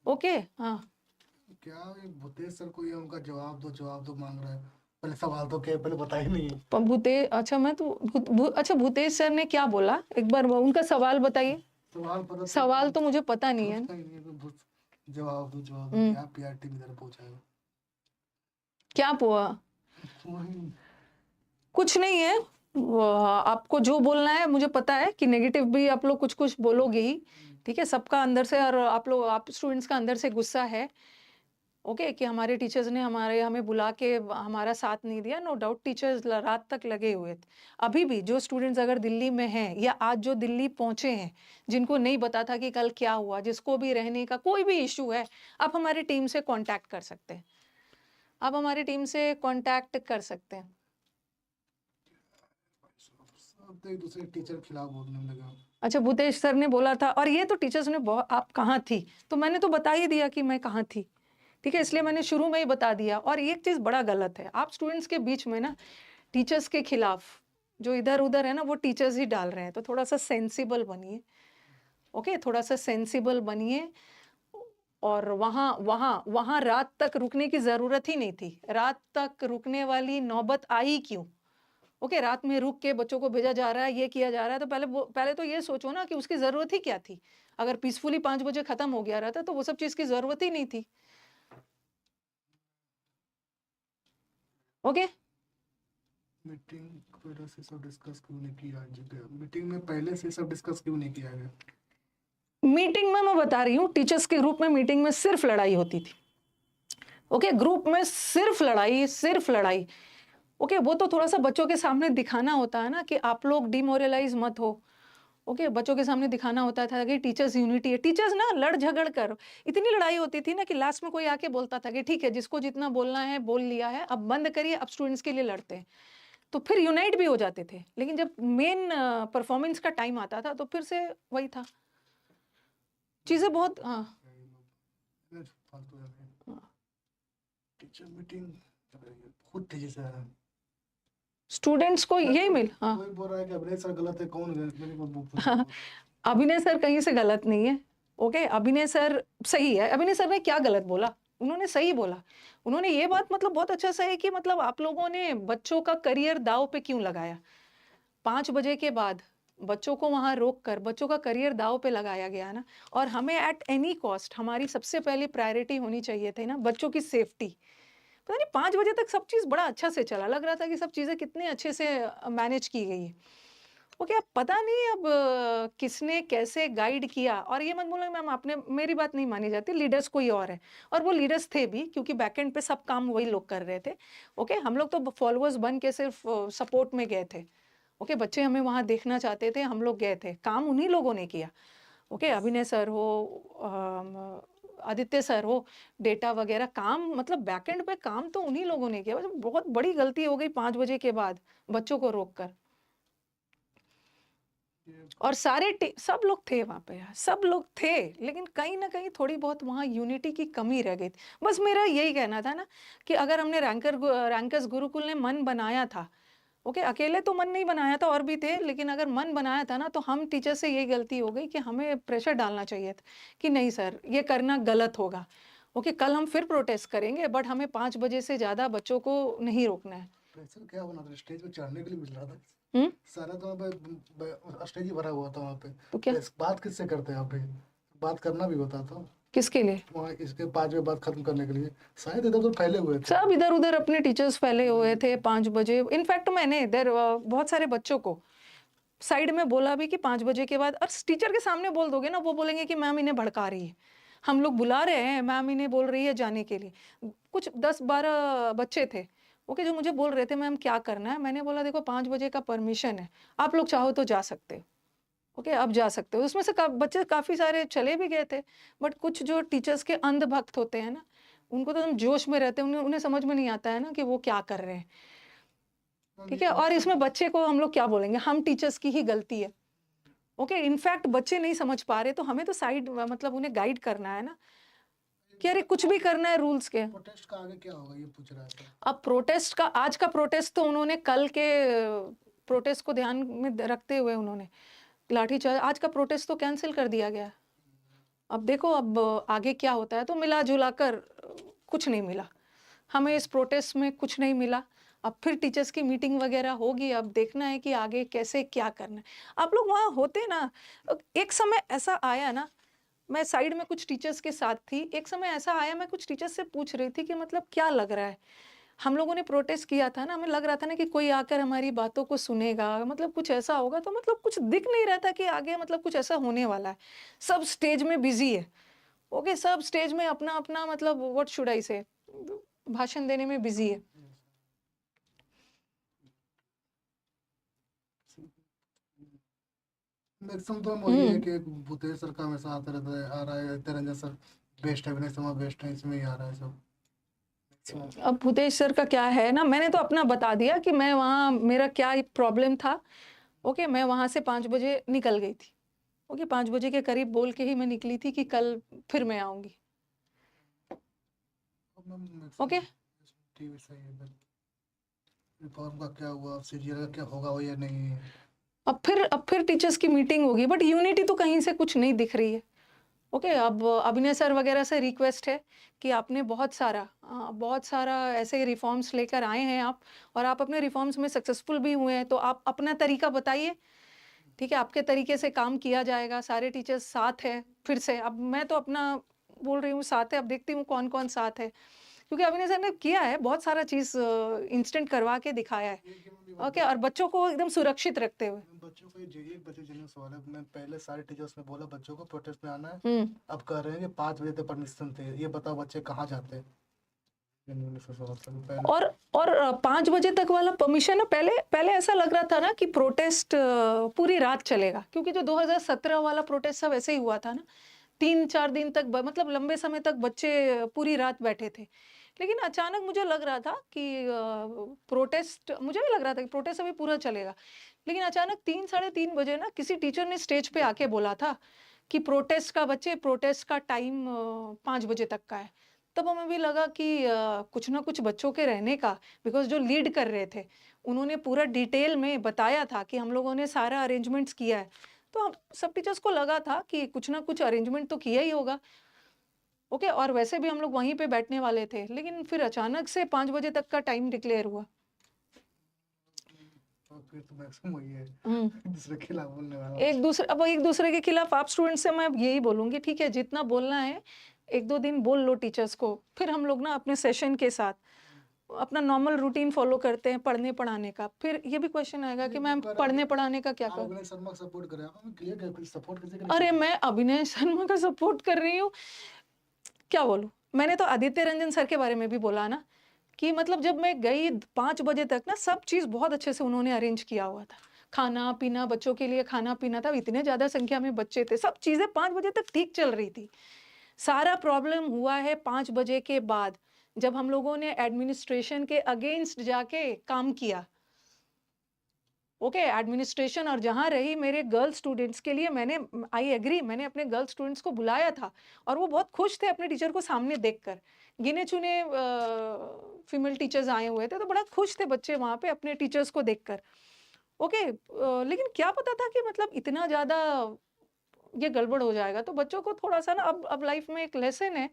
ओके, हाँ। क्या ये भूतेश सर को ये उनका जवाब दो मांग रहा है? पहले सवाल तो क्या है, पहले बता ही नहीं है। अच्छा, मैं तो अच्छा, भूतेश सर ने क्या बोला? एक बार उनका सवाल बताइए। सवाल तो मुझे पता नहीं है। पूछता ही नहीं है, तो जवाब दो क्या पीआरटी में इधर पहुंचा है? क्या हुआ? वही कुछ नहीं है। आपको जो बोलना है, मुझे पता है कि नेगेटिव भी आप लोग कुछ बोलोगे ही, ठीक है? सबका अंदर से, और आप स्टूडेंट्स का अंदर से गुस्सा है, ओके, कि हमारे टीचर्स ने हमें बुला के हमारा साथ नहीं दिया। नो डाउट टीचर्स रात तक लगे हुए थे। अभी भी जो स्टूडेंट्स अगर दिल्ली में हैं, या आज जो दिल्ली पहुंचे हैं, जिनको नहीं पता था कि कल क्या हुआ, जिसको भी रहने का कोई भी इशू है, आप हमारी टीम से कांटेक्ट कर सकते हैं। आप हमारी टीम से कांटेक्ट कर सकते हैं। सब तो एक दूसरे टीचर के खिलाफ बोलने लगा। अच्छा, भूतेश सर ने बोला था, और ये तो टीचर्स ने बहुत, आप कहाँ थी? तो मैंने तो बता ही दिया कि मैं कहाँ थी, ठीक है? इसलिए मैंने शुरू में ही बता दिया। और एक चीज़ बड़ा गलत है, आप स्टूडेंट्स के बीच में ना टीचर्स के खिलाफ जो इधर-उधर है ना, वो टीचर्स ही डाल रहे हैं। तो थोड़ा-सा सेंसिबल बनिए, ओके? थोड़ा-सा सेंसिबल बनिए। और वहाँ वहाँ वहाँ रात तक रुकने की ज़रूरत ही नहीं थी। रात तक रुकने वाली नौबत आई क्यों? ओके, रात में रुक के बच्चों को भेजा जा रहा है, ये किया जा रहा है, तो पहले तो ये सोचो ना कि उसकी ज़रूरत ही क्या थी? अगर पीसफुली 5 बजे खत्म हो गया रहता, तो वो सब चीज़ की ज़रूरत ही नहीं थी। ओके? मीटिंग पहले से सब डिस्कस क्यों नहीं किया गया? मीटिंग में पहले से सब डिस्कस क्यों नहीं किया गया? मीटिंग में मैं बता रही हूँ, टीचर्स के ग्रुप में मीटिंग में सिर्फ लड़ाई होती थी। ओके, ग्रुप में सिर्फ लड़ाई। ओके, वो तो थोड़ा-सा बच्चों के सामने दिखाना होता है ना कि आप लोग डिमोरलाइज़ मत हो। ओके, बच्चों के सामने दिखाना होता था कि टीचर्स यूनिटी है। टीचर्स ना लड़ झगड़ कर इतनी लड़ाई होती थी ना कि लास्ट में कोई आके बोलता था कि ठीक है, जिसको जितना बोलना है बोल लिया है, अब बंद करिए, अब स्टूडेंट्स के लिए लड़ते हैं। तो फिर यूनाइट भी हो जाते थे। लेकिन जब मेन परफॉर्मेंस का टाइम आता था, तो फिर से वही था। चीज़ें बहुत, हाँ। फालतू टीचर मीटिंग खुद तेजी से स्टूडेंट्स को यही मिल, हाँ। कोई बोल रहा है कि अभिनय सर गलत है, कौन है? मेरे को हाँ, अभिनय सर कहीं से गलत नहीं है। ओके, अभिनय सर सही है। अभिनय सर ने क्या गलत बोला? उन्होंने सही बोला। उन्होंने ये बात बहुत अच्छा सा है कि आप लोगों ने बच्चों का करियर दांव पे क्यों लगाया? 5 बजे के बाद बच्चों को वहां रोक कर बच्चों का करियर दांव पे लगाया गया ना। और हमें एट एनी कॉस्ट हमारी सबसे पहली प्रायोरिटी होनी चाहिए थी ना बच्चों की सेफ्टी। पता नहीं 5 बजे तक सब चीज़ बड़ा अच्छा से चला, लग रहा था कि सब चीज़ें कितने अच्छे से मैनेज की गई है। ओके, अब पता नहीं अब किसने कैसे गाइड किया। और ये मत बोलो मैम आपने, मेरी बात नहीं मानी जाती, लीडर्स कोई और है। और वो लीडर्स थे भी, क्योंकि बैकएंड पे सब काम वही लोग कर रहे थे। ओके, हम लोग तो फॉलोअर्स बन के सिर्फ सपोर्ट में गए थे। ओके, बच्चे हमें वहाँ देखना चाहते थे, हम लोग गए थे, काम उन्हीं लोगों ने किया। ओके, अभिनय सर हो, आदित्य सर हो, डेटा वगैरह काम, बैकएंड पे काम तो उन्हीं लोगों ने किया। बहुत बड़ी गलती हो गई 5 बजे के बाद बच्चों को रोक कर। और सब लोग थे वहाँ पे यार, सब लोग थे। लेकिन कहीं ना कहीं थोड़ी बहुत वहाँ यूनिटी की कमी रह गई थी। बस मेरा यही कहना था ना कि अगर हमने रैंकर्स गुरुकुल ने मन बनाया था, ओके, अकेले तो मन नहीं बनाया था, और भी थे, लेकिन अगर मन बनाया था ना, तो हम टीचर से यही गलती हो गई कि हमें प्रेशर डालना चाहिए था कि नहीं सर, ये करना गलत होगा। ओके, कल हम फिर प्रोटेस्ट करेंगे, बट हमें 5 बजे से ज़्यादा बच्चों को नहीं रोकना है। प्रेशर क्या बना था? स्टेज पे चढ़ने के लिए मिल रहा था हम्म, सारा, तो वहाँ पे स्टेज ही भरा हुआ था वहाँ पे। तो क्या बात किससे करते हैं आप? बात करना भी होता था किसके लिए? वहाँ, इसके 5 बजे बात खत्म करने के लिए। शायद इधर तो फैले हुए थे सब इधर उधर अपने टीचर्स फैले हुए थे 5 बजे। इनफैक्ट मैंने इधर बहुत सारे बच्चों को साइड में बोला भी कि 5 बजे के बाद, और टीचर के सामने बोल दोगे ना, वो बोलेंगे कि मैम इन्हें भड़का रही है, हम लोग बुला रहे हैं, मैम इन्हें बोल रही है जाने के लिए। कुछ 10-12 बच्चे थे, ओके, जो मुझे बोल रहे थे मैम क्या करना है। मैंने बोला देखो 5 बजे का परमिशन है, आप लोग चाहो तो जा सकते हो, ओके, अब जा सकते हो। उसमें से बच्चे काफ़ी सारे चले भी गए थे, बट कुछ जो टीचर्स के अंधभक्त होते हैं ना, उनको तो हम जोश में रहते हैं, उन्हें उन्हें समझ में नहीं आता है ना कि वो क्या कर रहे हैं, ठीक है। और इसमें बच्चे को हम लोग क्या बोलेंगे, हम टीचर्स की ही गलती है, ओके। इनफैक्ट बच्चे नहीं समझ पा रहे, तो हमें तो साइड मतलब उन्हें गाइड करना है ना कि अरे कुछ भी करना है रूल्स के। प्रोटेस्ट का आगे क्या होगा ये पूछ रहा था। अब प्रोटेस्ट का, आज का प्रोटेस्ट तो उन्होंने कल के प्रोटेस्ट को ध्यान में रखते हुए उन्होंने लाठीचार्ज, आज का प्रोटेस्ट तो कैंसिल कर दिया गया। अब देखो अब आगे क्या होता है। तो मिला जुला कर कुछ नहीं मिला हमें, इस प्रोटेस्ट में कुछ नहीं मिला। अब फिर टीचर्स की मीटिंग वगैरह होगी, अब देखना है कि आगे कैसे क्या करना है। आप लोग वहाँ होते ना, एक समय ऐसा आया ना, मैं साइड में कुछ टीचर्स के साथ थी, एक समय ऐसा आया मैं कुछ टीचर्स से पूछ रही थी कि मतलब क्या लग रहा है, हम लोगों ने प्रोटेस्ट किया था ना, हमें लग रहा था ना कि कोई आकर हमारी बातों को सुनेगा, मतलब कुछ ऐसा होगा, तो मतलब कुछ दिख नहीं रहा था कि आगे मतलब कुछ ऐसा होने वाला है। सब स्टेज में बिजी है, ओके, सब स्टेज में अपना अपना मतलब व्हाट शुड आई से भाषण देने में बिजी है। मैक्सिमम तो वही है कि भूतेश सर का हमेशा आता रहता है, आ रहा है तेरंजन सर बेस्ट है, विनय शर्मा बेस्ट है, इसमें ही आ रहा है सब। अब भूतेश सर का क्या है ना, मैंने तो अपना बता दिया कि मैं वहाँ मेरा क्या प्रॉब्लम था, ओके। मैं वहाँ से 5 बजे निकल गई थी, ओके, 5 बजे के करीब बोल के ही मैं निकली थी कि कल फिर मैं आऊँगी, ओके। ठीक सही है। रिफॉर्म का क्या हुआ, सीजीआर का क्या होगा या नहीं है। अब फिर टीचर्स की मीटिंग होगी, बट यूनिटी तो कहीं से कुछ नहीं दिख रही है, ओके। अब अभिनय सर वगैरह से रिक्वेस्ट है कि आपने बहुत सारा ऐसे रिफॉर्म्स लेकर आए हैं आप, और आप अपने रिफॉर्म्स में सक्सेसफुल भी हुए हैं, तो आप अपना तरीका बताइए, ठीक है, आपके तरीके से काम किया जाएगा, सारे टीचर्स साथ है फिर से। अब मैं तो अपना बोल रही हूँ साथ है, अब देखती हूँ कौन कौन साथ है, क्योंकि अभिनय सर ने किया है बहुत सारा चीज़, इंस्टेंट करवा के दिखाया है, ओके, और बच्चों को एकदम सुरक्षित रखते हुए। बच्चों को एक बच्चे जनरल सवाल है, मैं पहले सारे टीचर्स ने बोला बच्चों को प्रोटेस्ट में आना है, अब कह रहे हैं कि 5 बजे तक परमिशन थे, ये बताओ बच्चे कहाँ जाते हैं। और 5 बजे तक वाला परमिशन है, पहले ऐसा लग रहा था ना कि प्रोटेस्ट पूरी रात चलेगा, क्योंकि जो 2017 वाला प्रोटेस्ट सब ऐसे ही हुआ था ना, 3-4 दिन तक मतलब लंबे समय तक बच्चे पूरी रात बैठे थे। लेकिन अचानक मुझे लग रहा था कि प्रोटेस्ट, मुझे भी लग रहा था कि प्रोटेस्ट अभी पूरा चलेगा, लेकिन अचानक 3-3:30 बजे ना किसी टीचर ने स्टेज पे आके बोला था कि प्रोटेस्ट का टाइम 5 बजे तक का है। तब हमें भी लगा कि कुछ ना कुछ बच्चों के रहने का, बिकॉज़ जो लीड कर रहे थे उन्होंने पूरा डिटेल में बताया था कि हम लोगों ने सारा अरेंजमेंट्स किया है, तो हम सब टीचर्स को लगा था कि कुछ ना कुछ अरेंजमेंट तो किया ही होगा, ओके। और वैसे भी हम लोग वहीं पे बैठने वाले थे, लेकिन फिर अचानक से 5 बजे तक का टाइम डिक्लेयर हुआ। फिर तो मैक्सिमम वही है, दूसरे के खिलाफ बोलने वाला। एक दूसरे के खिलाफ आप स्टूडेंट से मैं यही बोलूंगी, ठीक है, जितना बोलना है 1-2 दिन बोल लो टीचर्स को, फिर हम लोग ना अपने सेशन के साथ अपना नॉर्मल रूटीन फॉलो करते हैं पढ़ने पढ़ाने का। फिर ये भी क्वेश्चन आएगा कि मैम पढ़ने पढ़ाने का क्या कर, अभिनय शर्मा सपोर्ट कर रहे हैं, आप क्लियर कर सपोर्ट कैसे अरे मैं अभिनय शर्मा का सपोर्ट कर रही हूँ, क्या बोलूं। मैंने तो आदित्य रंजन सर के बारे में भी बोला ना कि मतलब जब मैं गई 5 बजे तक ना, सब चीज़ बहुत अच्छे से उन्होंने अरेंज किया हुआ था, खाना पीना, बच्चों के लिए खाना पीना था, इतने ज़्यादा संख्या में बच्चे थे, सब चीज़ें 5 बजे तक ठीक चल रही थी। सारा प्रॉब्लम हुआ है 5 बजे के बाद, जब हम लोगों ने एडमिनिस्ट्रेशन के अगेंस्ट जाके काम किया, ओके, एडमिनिस्ट्रेशन। और जहाँ रही मेरे गर्ल स्टूडेंट्स के लिए, मैंने आई एग्री, मैंने अपने गर्ल स्टूडेंट्स को बुलाया था, और वो बहुत खुश थे अपने टीचर को सामने देखकर। गिने चुने फीमेल टीचर्स आए हुए थे, तो बड़ा खुश थे बच्चे वहाँ पे अपने टीचर्स को देखकर, ओके। लेकिन क्या पता था कि मतलब इतना ज़्यादा ये गड़बड़ हो जाएगा। तो बच्चों को थोड़ा सा ना, अब लाइफ में एक लेसन है,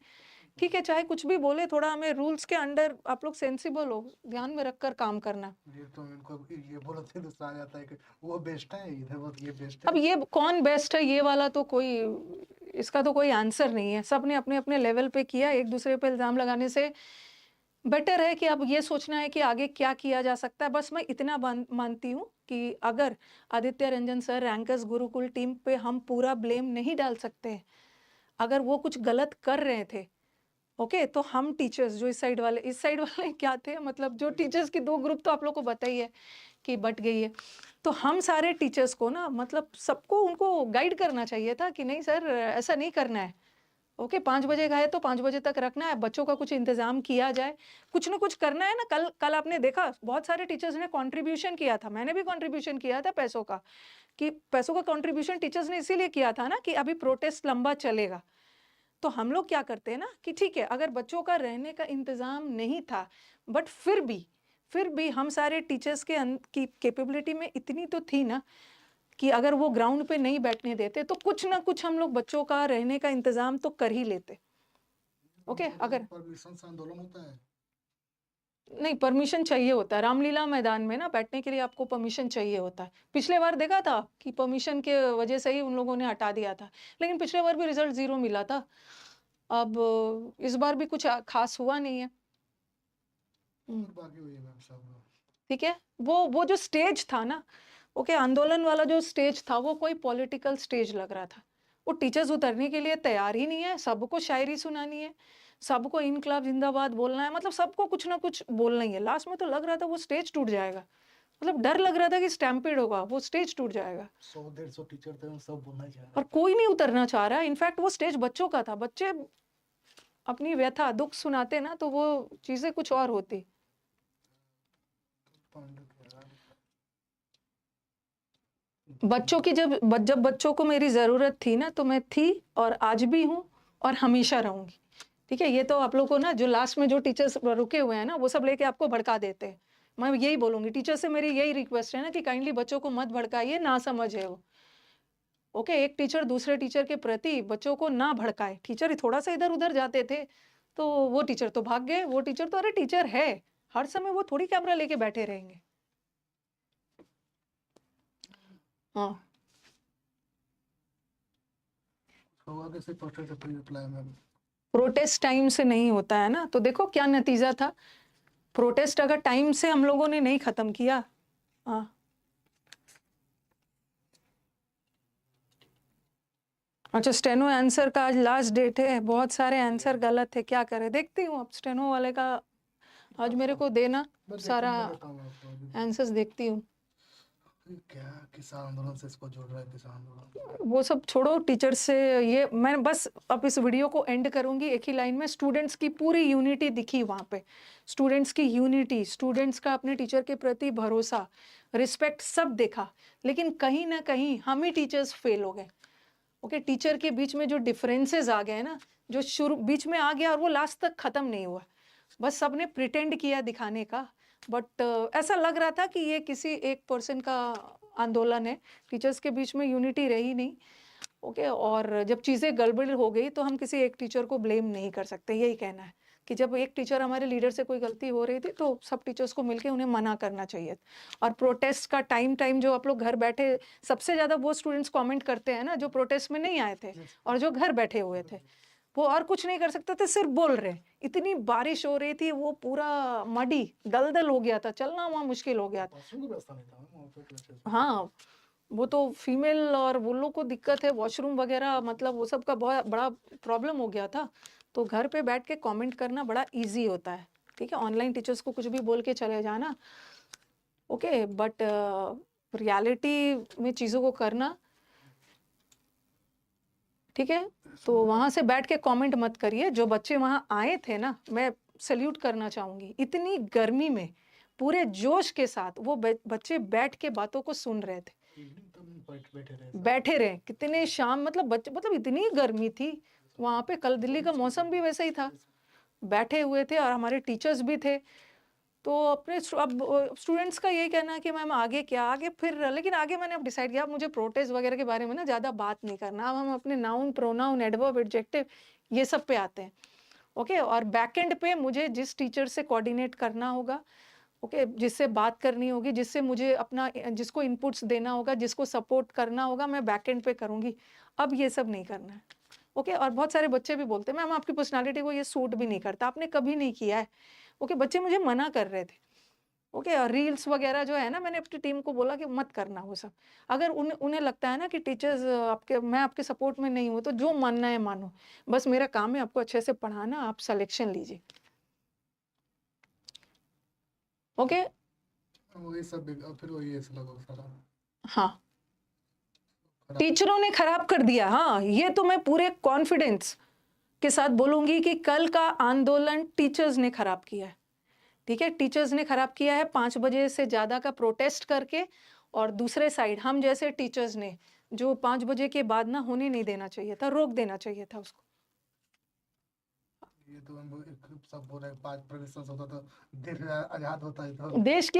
ठीक है, चाहे कुछ भी बोले, थोड़ा हमें रूल्स के अंडर आप लोग सेंसिबल हो, ध्यान में रखकर काम करना। ये तो इनको ये बोलते हैं तो आ जाता है कि वो बेस्ट है, इधर बस ये बेस्ट अब है। ये कौन बेस्ट है, ये वाला तो कोई, इसका तो कोई आंसर नहीं है। सब ने अपने अपने लेवल पे किया, एक दूसरे पे इल्ज़ाम लगाने से बेटर है कि अब ये सोचना है कि आगे क्या किया जा सकता है। बस मैं इतना मानती हूँ कि अगर Aditya Ranjan sir, rankers Gurukul team पे हम पूरा ब्लेम नहीं डाल सकते। अगर वो कुछ गलत कर रहे थे, ओके, तो हम टीचर्स जो इस साइड वाले क्या थे, मतलब जो टीचर्स की दो ग्रुप तो आप लोग को पता ही है कि बट गई है। तो हम सारे टीचर्स को ना, मतलब सबको उनको गाइड करना चाहिए था कि नहीं सर, ऐसा नहीं करना है। ओके, 5 बजे गए तो 5 बजे तक रखना है, बच्चों का कुछ इंतजाम किया जाए, कुछ ना कुछ करना है ना। कल आपने देखा बहुत सारे टीचर्स ने कंट्रीब्यूशन किया था, मैंने भी कंट्रीब्यूशन किया था पैसों का, कि पैसों का कंट्रीब्यूशन टीचर्स ने इसीलिए किया था ना कि अभी प्रोटेस्ट लंबा चलेगा। तो हम लोग क्या करते हैं ना कि ठीक है, अगर बच्चों का रहने का इंतजाम नहीं था, बट फिर भी हम सारे टीचर्स की कैपेबिलिटी में इतनी तो थी ना कि अगर वो ग्राउंड पे नहीं बैठने देते तो कुछ ना कुछ हम लोग बच्चों का रहने का इंतजाम तो कर ही लेते। ओके, अगर परमिशन से आंदोलन होता है, नहीं, परमिशन चाहिए होता है रामलीला मैदान में ना, बैठने के लिए आपको परमिशन चाहिए होता है। पिछले बार देखा था कि परमिशन के वजह से ही उन लोगों ने हटा दिया था, लेकिन पिछले बार भी रिजल्ट 0 मिला था। अब इस बार भी कुछ खास हुआ नहीं है। और बाकी हुई है मैम सब। ठीक है, वो जो स्टेज था ना, ओके, आंदोलन वाला जो स्टेज था वो कोई पॉलिटिकल स्टेज लग रहा था। वो टीचर्स उतरने के लिए तैयार ही नहीं है, सबको शायरी सुनानी है, सबको इनकलाब जिंदाबाद बोलना है, मतलब सबको कुछ ना कुछ बोलना ही है। लास्ट में तो लग रहा था वो स्टेज टूट जाएगा, मतलब डर लग रहा था कि स्टैम्पेड होगा, वो स्टेज टूट जाएगा। 100-150 टीचर थे, सब बोलना ही चाह और रहे कोई नहीं उतरना चाह रहा है। इनफैक्ट वो स्टेज बच्चों का था, बच्चे अपनी व्यथा दुख सुनाते ना तो वो चीजें कुछ और होती। बच्चों की जब बच्चों को मेरी ज़रूरत थी ना, तो मैं थी और आज भी हूँ और हमेशा रहूँगी। ठीक है, ये तो आप लोग को ना, जो लास्ट में जो टीचर्स रुके हुए हैं ना, वो सब लेके आपको भड़का देते हैं। मैं यही बोलूँगी, टीचर से मेरी यही रिक्वेस्ट है ना कि काइंडली बच्चों को मत भड़काइए, ना समझ है वो। ओके, एक टीचर दूसरे टीचर के प्रति बच्चों को ना भड़काए। टीचर थोड़ा सा इधर उधर जाते थे तो वो टीचर तो भाग गए, वो टीचर तो अरे टीचर है, हर समय वो थोड़ी कैमरा लेके बैठे रहेंगे। हाँ, होगा कैसे पोस्टर से pre reply ma'am. Protest time से नहीं होता है ना, तो देखो क्या नतीजा था। प्रोटेस्ट अगर टाइम से हम लोगों ने नहीं खत्म किया, हाँ, अच्छा, स्टेनो आंसर का आज लास्ट डेट है, बहुत सारे आंसर गलत है, क्या करें, देखती हूँ अब स्टेनो वाले का आज मेरे को देना सारा आंसर्स, देखती हूँ। क्या किसान आंदोलन से इसको जोड़ रहा है, किसान आंदोलन वो सब छोड़ो, टीचर से ये मैं बस अब इस वीडियो को एंड करूंगी एक ही लाइन में। स्टूडेंट्स की पूरी यूनिटी दिखी वहाँ पे, स्टूडेंट्स की यूनिटी, स्टूडेंट्स का अपने टीचर के प्रति भरोसा, रिस्पेक्ट, सब देखा। लेकिन कहीं ना कहीं हम ही टीचर्स फेल हो गए। ओके, टीचर के बीच में जो डिफरेंसेस आ गए ना, जो शुरू बीच में आ गया और वो लास्ट तक खत्म नहीं हुआ, बस सबने प्रिटेंड किया दिखाने का। बट ऐसा लग रहा था कि ये किसी एक पर्सन का आंदोलन है, टीचर्स के बीच में यूनिटी रही नहीं। ओके, और जब चीज़ें गड़बड़ हो गई तो हम किसी एक टीचर को ब्लेम नहीं कर सकते। यही कहना है कि जब एक टीचर, हमारे लीडर से कोई गलती हो रही थी तो सब टीचर्स को मिलके उन्हें मना करना चाहिए। और प्रोटेस्ट का टाइम जो आप लोग घर बैठे, सबसे ज़्यादा वो स्टूडेंट्स कमेंट करते हैं ना जो प्रोटेस्ट में नहीं आए थे और जो घर बैठे हुए थे, वो और कुछ नहीं कर सकते थे, सिर्फ बोल रहे। इतनी बारिश हो रही थी, वो पूरा मडी दलदल हो गया था, चलना वहाँ मुश्किल हो गया था। वॉशरूम की व्यवस्था नहीं था मैम वहाँ पे क्लासेस में। हाँ, वो तो फीमेल और वो लोग को दिक्कत है, वॉशरूम वगैरह, मतलब वो सब का बहुत बड़ा प्रॉब्लम हो गया था। तो घर पे बैठ के कमेंट करना बड़ा इजी होता है। ठीक है, ऑनलाइन टीचर्स को कुछ भी बोल के चले जाना, ओके, बट रियलिटी में चीज़ों को करना, ठीक है। तो वहाँ से बैठ के कमेंट मत करिए। जो बच्चे वहाँ आए थे ना, मैं सल्यूट करना चाहूँगी, इतनी गर्मी में पूरे जोश के साथ वो बच्चे बैठ के बातों को सुन रहे थे, बैठे रहे कितने शाम, मतलब बच्चे, मतलब इतनी गर्मी थी वहाँ पे, कल दिल्ली का मौसम भी वैसा ही था, बैठे हुए थे और हमारे टीचर्स भी थे। तो अपने अब स्टूडेंट्स का यही कहना है कि मैम आगे क्या, आगे फिर, लेकिन आगे मैंने अब डिसाइड किया, मुझे प्रोटेस्ट वगैरह के बारे में ना ज़्यादा बात नहीं करना। अब हम अपने नाउन, प्रोनाउन, एडवर्ब, एडजेक्टिव, ये सब पे आते हैं। ओके, और बैक एंड पे मुझे जिस टीचर से कोऑर्डिनेट करना होगा, ओके, जिससे बात करनी होगी, जिससे मुझे अपना, जिसको इनपुट्स देना होगा, जिसको सपोर्ट करना होगा, मैं बैक एंड पे करूँगी। अब ये सब नहीं करना है। ओके, और बहुत सारे बच्चे भी बोलते हैं मैम आपकी पर्सनालिटी को ये सूट भी नहीं करता, आपने कभी नहीं किया है। ओके, बच्चे मुझे मना कर रहे थे। ओके, और रील्स वगैरह जो है ना, मैंने अपनी टीम को बोला कि मत करना वो सब। अगर उन्हें लगता है ना कि टीचर्स मैं आपके सपोर्ट में नहीं हूँ, तो जो मानना है मानो, बस मेरा काम है आपको अच्छे से पढ़ाना, आप सिलेक्शन लीजिए। ओके, वही सब फिर वही ऐसा लगा सारा हाँ, खराब। टीचरों ने खराब कर दिया। हाँ, ये तो मैं पूरे कॉन्फिडेंस के साथ बोलूंगी कि कल का आंदोलन टीचर्स ने खराब किया है। ठीक है, टीचर्स ने खराब किया है 5 बजे से ज्यादा का प्रोटेस्ट करके, और दूसरे साइड हम जैसे टीचर्स ने, जो 5 बजे के बाद ना होने नहीं देना चाहिए था, रोक देना चाहिए था उसको। ये तो हम सब बोल रहे हैं 5% होता तो देश आजाद होता है तो देश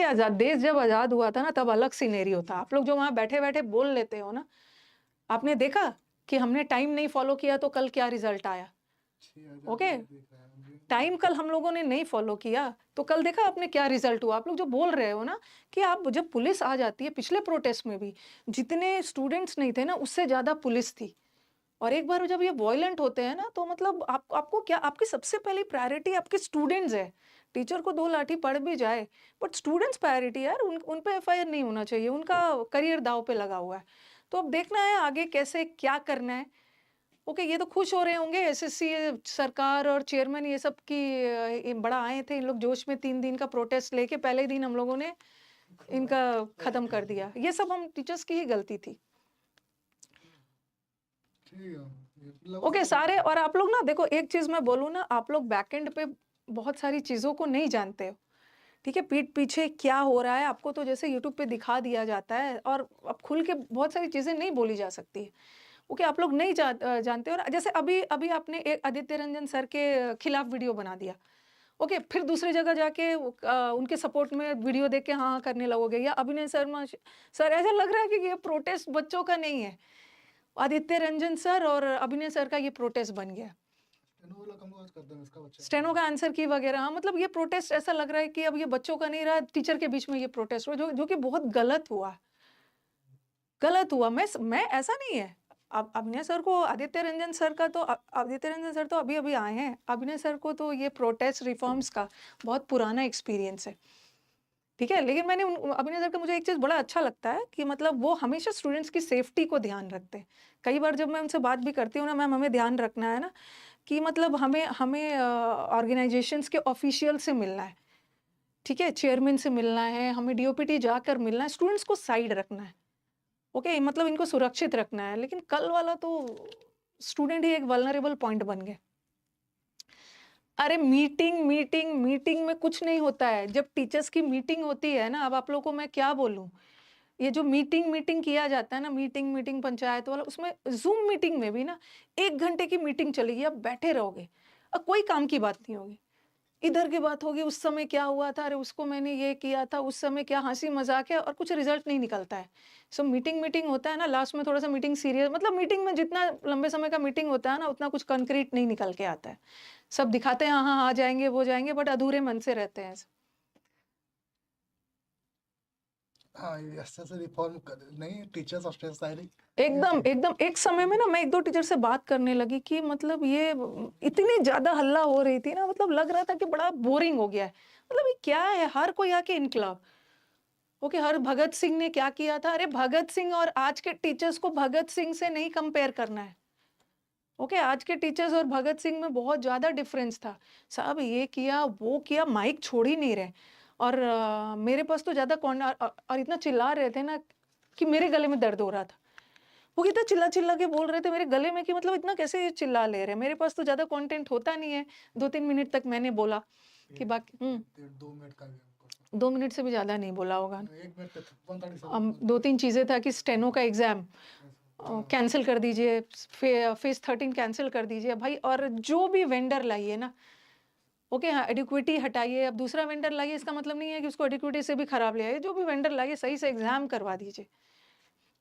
जब आजाद हुआ था ना, तब अलग सिनेरियो था। आप लोग जो वहां बैठे बैठे बोल लेते हो ना, आपने देखा कि हमने टाइम नहीं फॉलो किया तो कल क्या रिजल्ट आया। 6,000 ओके, लोग देख रहे हैं मुझे। टाइम कल हम लोगों ने नहीं फॉलो किया तो कल देखा आपने क्या रिजल्ट हुआ। आप लोग जो बोल रहे हो ना कि आप जब पुलिस आ जाती है, पिछले प्रोटेस्ट में भी जितने स्टूडेंट्स नहीं थे ना, उससे ज्यादा पुलिस थी। और एक बार जब ये वॉयलेंट होते हैं ना, तो मतलब आपको क्या, आपकी सबसे पहली प्रायोरिटी आपके स्टूडेंट्स है। टीचर को 2 लाठी पड़ भी जाए, बट स्टूडेंट्स प्रायोरिटी यार, उन पे एफआईआर नहीं होना चाहिए, उनका करियर दाव पे लगा हुआ है। तो अब देखना है आगे कैसे क्या करना है। ओके, ये तो खुश हो रहे होंगे एसएससी सरकार और चेयरमैन ये सब की ये बड़ा आए थे इन लोग जोश में, 3 दिन का प्रोटेस्ट लेके पहले ही दिन हम लोगों ने इनका खत्म कर दिया। ये सब हम टीचर्स की ही गलती थी। ठीक है, ये लगा ओके, सब सारे। और आप लोग ना देखो, एक चीज मैं बोलूँ ना, आप लोग बैकएंड पे बहुत सारी चीजों को नहीं जानते हो। ठीक है, पीठ पीछे क्या हो रहा है आपको तो जैसे यूट्यूब पे दिखा दिया जाता है, और अब खुल के बहुत सारी चीजें नहीं बोली जा सकती है। ओके, आप लोग नहीं जानते। और जैसे अभी अभी आपने एक आदित्य रंजन सर के खिलाफ वीडियो बना दिया। ओके, फिर दूसरी जगह जाके उनके सपोर्ट में वीडियो देख के हाँ करने लगोगे। या अभिनय शर्मा सर, ऐसा लग रहा है कि ये प्रोटेस्ट बच्चों का नहीं है, आदित्य रंजन सर और अभिनय सर का ये प्रोटेस्ट बन गया। स्टेनो वाला कम आज कर दें इसका बच्चा स्टेनो का आंसर की वगैरह, हाँ, मतलब ये प्रोटेस्ट ऐसा लग रहा है कि अब ये बच्चों का नहीं रहा, टीचर के बीच में ये प्रोटेस्ट हुआ, जो कि बहुत गलत हुआ। गलत हुआ। मैं ऐसा नहीं है। अब अभिनय सर को, आदित्य रंजन सर का तो आदित्य रंजन सर तो अभी अभी आए हैं। अभिनय सर को तो ये प्रोटेस्ट रिफॉर्म्स का बहुत पुराना एक्सपीरियंस है। ठीक है, लेकिन मैंने अभिनय सर का मुझे एक चीज बड़ा अच्छा लगता है कि मतलब वो हमेशा स्टूडेंट्स की सेफ्टी को ध्यान रखते हैं। कई बार जब मैं उनसे बात भी करती हूँ ना, मैम हमें ध्यान रखना है ना कि मतलब हमें हमें ऑर्गेनाइजेशंस के ऑफिशियल से मिलना है। ठीक है, चेयरमैन से मिलना है, हमें डीओपीटी जाकर मिलना है, स्टूडेंट्स को साइड रखना है। ओके, मतलब इनको सुरक्षित रखना है। लेकिन कल वाला तो स्टूडेंट ही एक वल्नरेबल पॉइंट बन गए। अरे मीटिंग मीटिंग मीटिंग में कुछ नहीं होता है। जब टीचर्स की मीटिंग होती है ना, अब आप लोगों को मैं क्या बोलूं, ये जो मीटिंग मीटिंग किया जाता है ना, मीटिंग मीटिंग पंचायत वाला, उसमें जूम मीटिंग में भी ना 1 घंटे की मीटिंग चलेगी, आप बैठे रहोगे और कोई काम की बात नहीं होगी। इधर की बात होगी, उस समय क्या हुआ था, अरे उसको मैंने ये किया था, उस समय क्या हंसी मजाक है, और कुछ रिजल्ट नहीं निकलता है। सो मीटिंग मीटिंग होता है ना, लास्ट में थोड़ा सा मीटिंग सीरियस, मतलब मीटिंग में जितना लंबे समय का मीटिंग होता है ना, उतना कुछ कंक्रीट नहीं निकल के आता है। सब दिखाते हैं हाँ हाँ आ जाएंगे वो जाएंगे, बट अधूरे मन से रहते हैं। हाँ ये अच्छे से रिफॉर्म नहीं टीचर्स हॉस्टल शायरी एकदम एकदम। एक समय में ना मैं 1-2 टीचर से बात करने लगी कि मतलब ये इतनी ज्यादा हल्ला हो रही थी ना, मतलब लग रहा था कि बड़ा बोरिंग हो गया है। मतलब ये क्या है, हर कोई आके इनकलाब। ओके, हर भगत सिंह ने क्या किया था, अरे भगत सिंह और आज के टीचर्स को भगत सिंह से नहीं कंपेयर करना है। ओके, आज के टीचर्स और भगत सिंह में बहुत ज्यादा डिफरेंस था। साहब ये किया वो किया, माइक छोड़ ही नहीं रहे। और मेरे पास तो ज्यादा और इतना चिल्ला रहे थे ना कि मेरे गले में दर्द हो रहा था। वो कितना चिल्ला चिल्ला के बोल रहे थे मेरे गले में कि मतलब इतना कैसे चिल्ला ले रहे हैं। मेरे पास तो ज्यादा कंटेंट होता नहीं है। 2-3 मिनट तक मैंने बोला कि बाकी 2 मिनट का 2 मिनट से भी ज्यादा नहीं बोला होगा। 1 मिनट तक 1:37 2-3 चीजें था कि स्टेनो का एग्जाम कैंसिल कर दीजिए, फेज 13 कैंसिल कर दीजिए भाई, और जो भी वेंडर लाइए ना, ओके हाँ, एडिक्विटी हटाइए। अब दूसरा वेंडर लाइए, इसका मतलब नहीं है कि उसको एडिक्विटी से भी खराब ले आइए। जो भी वेंडर लाइए सही से एग्जाम करवा दीजिए।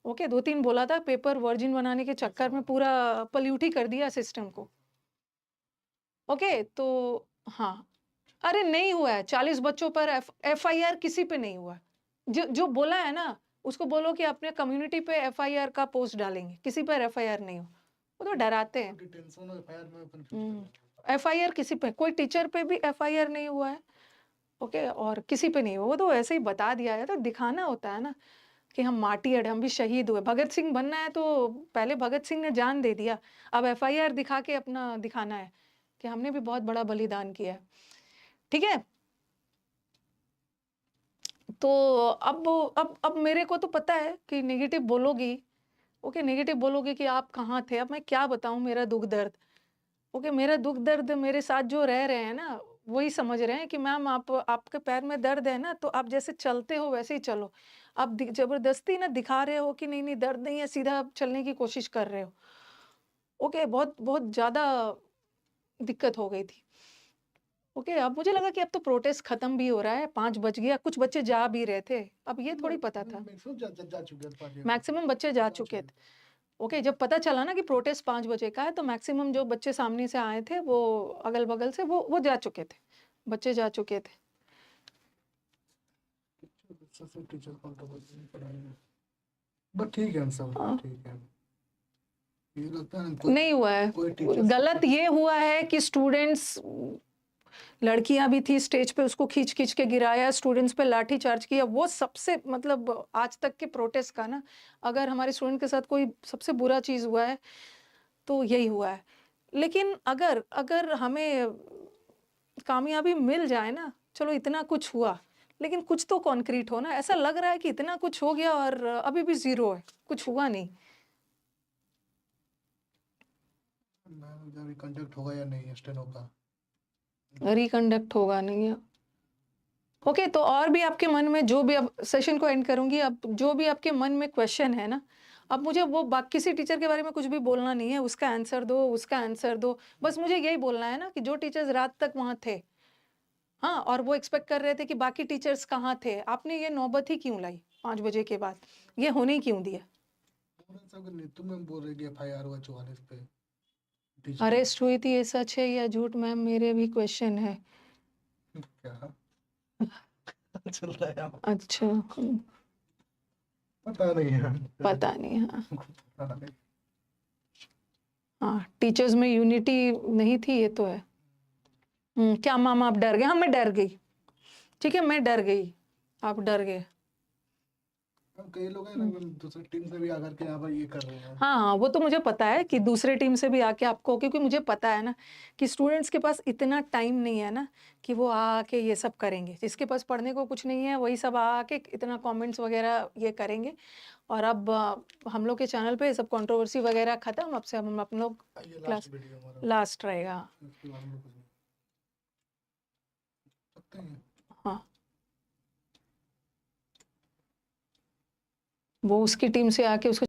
ओके, 2-3 बोला था, पेपर वर्जिन बनाने के चक्कर में पूरा पल्यूट ही कर दिया सिस्टम को। ओके, तो हाँ, अरे नहीं हुआ है 40 बच्चों पर एफआईआर किसी पे नहीं हुआ है। जो बोला है ना, उसको बोलो कि अपने कम्युनिटी पे एफआईआर का पोस्ट डालेंगे, किसी पर एफआईआर नहीं हो। वो तो डराते हैं। टेंशन और एफआईआर में कंफ्यूज कर रहा है। एफआईआर किसी पे, कोई टीचर पे भी एफआईआर नहीं हुआ है। ओके, और किसी पे नहीं, वो तो ऐसे ही बता दिया है, तो दिखाना होता है ना कि हम मार्टियर हैं, हम भी शहीद हुए। भगत सिंह बनना है तो पहले भगत सिंह ने जान दे दिया, अब एफआईआर दिखा के अपना दिखाना है कि हमने भी बहुत बड़ा बलिदान किया है। ठीक है, तो अब मेरे को तो पता है कि नेगेटिव बोलोगी, ओके, नेगेटिव बोलोगे कि आप कहाँ थे। अब मैं क्या बताऊं मेरा दुख दर्द, ओके, मेरा दुख दर्द मेरे साथ जो रह रहे हैं ना वही समझ रहे हैं कि मैम आप, आपके पैर में दर्द है ना, तो आप जैसे चलते हो वैसे ही चलो। आप जबरदस्ती ना दिखा रहे हो कि नहीं नहीं दर्द नहीं है, सीधा आप चलने की कोशिश कर रहे हो। ओके, बहुत बहुत ज्यादा दिक्कत हो गई थी। ओके, अब मुझे लगा कि अब तो प्रोटेस्ट खत्म भी हो रहा है, 5 बज गया, कुछ बच्चे जा भी रहे थे, अब ये थोड़ी पता था। मैक्सिमम जा चुके हैं 5 बजे। मैक्सिमम बच्चे जा चुके थे। ओके, जब पता चला ना कि प्रोटेस्ट 5 बजे का है, तो मैक्सिमम जो बच्चे सामने से आए थे, वो अगल-बगल से वो जा चुके थे, बच्चे जा चुके थे। टीचर कंट्रोवर्सी नहीं पढ़ाई, बट ठीक है, हम सब हाँ। ठीक है। ये लगता है ना नहीं हुआ है, कोई टीचर गलत ये हुआ है कि स्टूडेंट्स, लड़कियां भी थी स्टेज पे, उसको खींच खींच के गिराया, स्टूडेंट्स पे लाठी चार्ज किया। वो सबसे मतलब आज तक के प्रोटेस्ट का ना, अगर हमारे स्टूडेंट के साथ कोई सबसे बुरा चीज हुआ है तो यही हुआ है। लेकिन अगर अगर हमें कामयाबी मिल जाए ना, चलो इतना कुछ हुआ, लेकिन कुछ तो कॉन्क्रीट हो ना। ऐसा लग रहा है कि इतना कुछ हो गया और अभी भी जीरो है, कुछ हुआ नहीं। कंडक्ट होगा या नहीं स्टेनो का, रिकंडक्ट होगा नहीं है। ओके, तो और भी आपके मन में जो भी, अब सेशन को एंड करूंगी, अब जो भी आपके मन में क्वेश्चन है ना, अब मुझे वो किसी टीचर के बारे में कुछ भी बोलना नहीं है, उसका आंसर दो, उसका आंसर दो। बस मुझे यही बोलना है ना कि जो टीचर्स रात तक वहां थे, हाँ, और वो एक्सपेक्ट कर रहे थे कि बाकी टीचर्स कहाँ थे, आपने ये नौबत ही क्यों लाई 5 बजे के बाद, ये होने ही क्यों दिया। पूरा सब के नेतृत्व में बोल रहे कि एफआईआर हुआ 44 पे टीचर अरेस्ट हुई थी, ये सच है या झूठ मैम, मेरे भी क्वेश्चन है। क्या चल रहा है यहाँ? अच्छा, पता नहीं है, पता नहीं। हाँ पता नहीं। हाँ, टीचर्स में यूनिटी नहीं थी, ये तो है। क्या मामा आप डर गए? हाँ, मैं डर गई, ठीक है, मैं डर गई, आप डर गए। कई लोग हैं ना दूसरी टीम से भी आकर के यहाँ पर ये कर रहे हैं। हाँ हाँ, वो तो मुझे पता है कि दूसरे टीम से भी आके आपको, क्योंकि मुझे पता है ना कि स्टूडेंट्स के पास इतना टाइम नहीं है ना कि वो आके ये सब करेंगे। जिसके पास पढ़ने को कुछ नहीं है वही सब आके इतना कमेंट्स वगैरह ये करेंगे। और अब हम लोग के चैनल पे सब कंट्रोवर्सी वगैरह खत्म, अब से हम लोग ये क्लास लास्ट वीडियो हमारा, लास्ट रहेगा। इसके बारे में कुछ नहीं सकते हैं। हाँ, वो उसकी टीम से आके उसको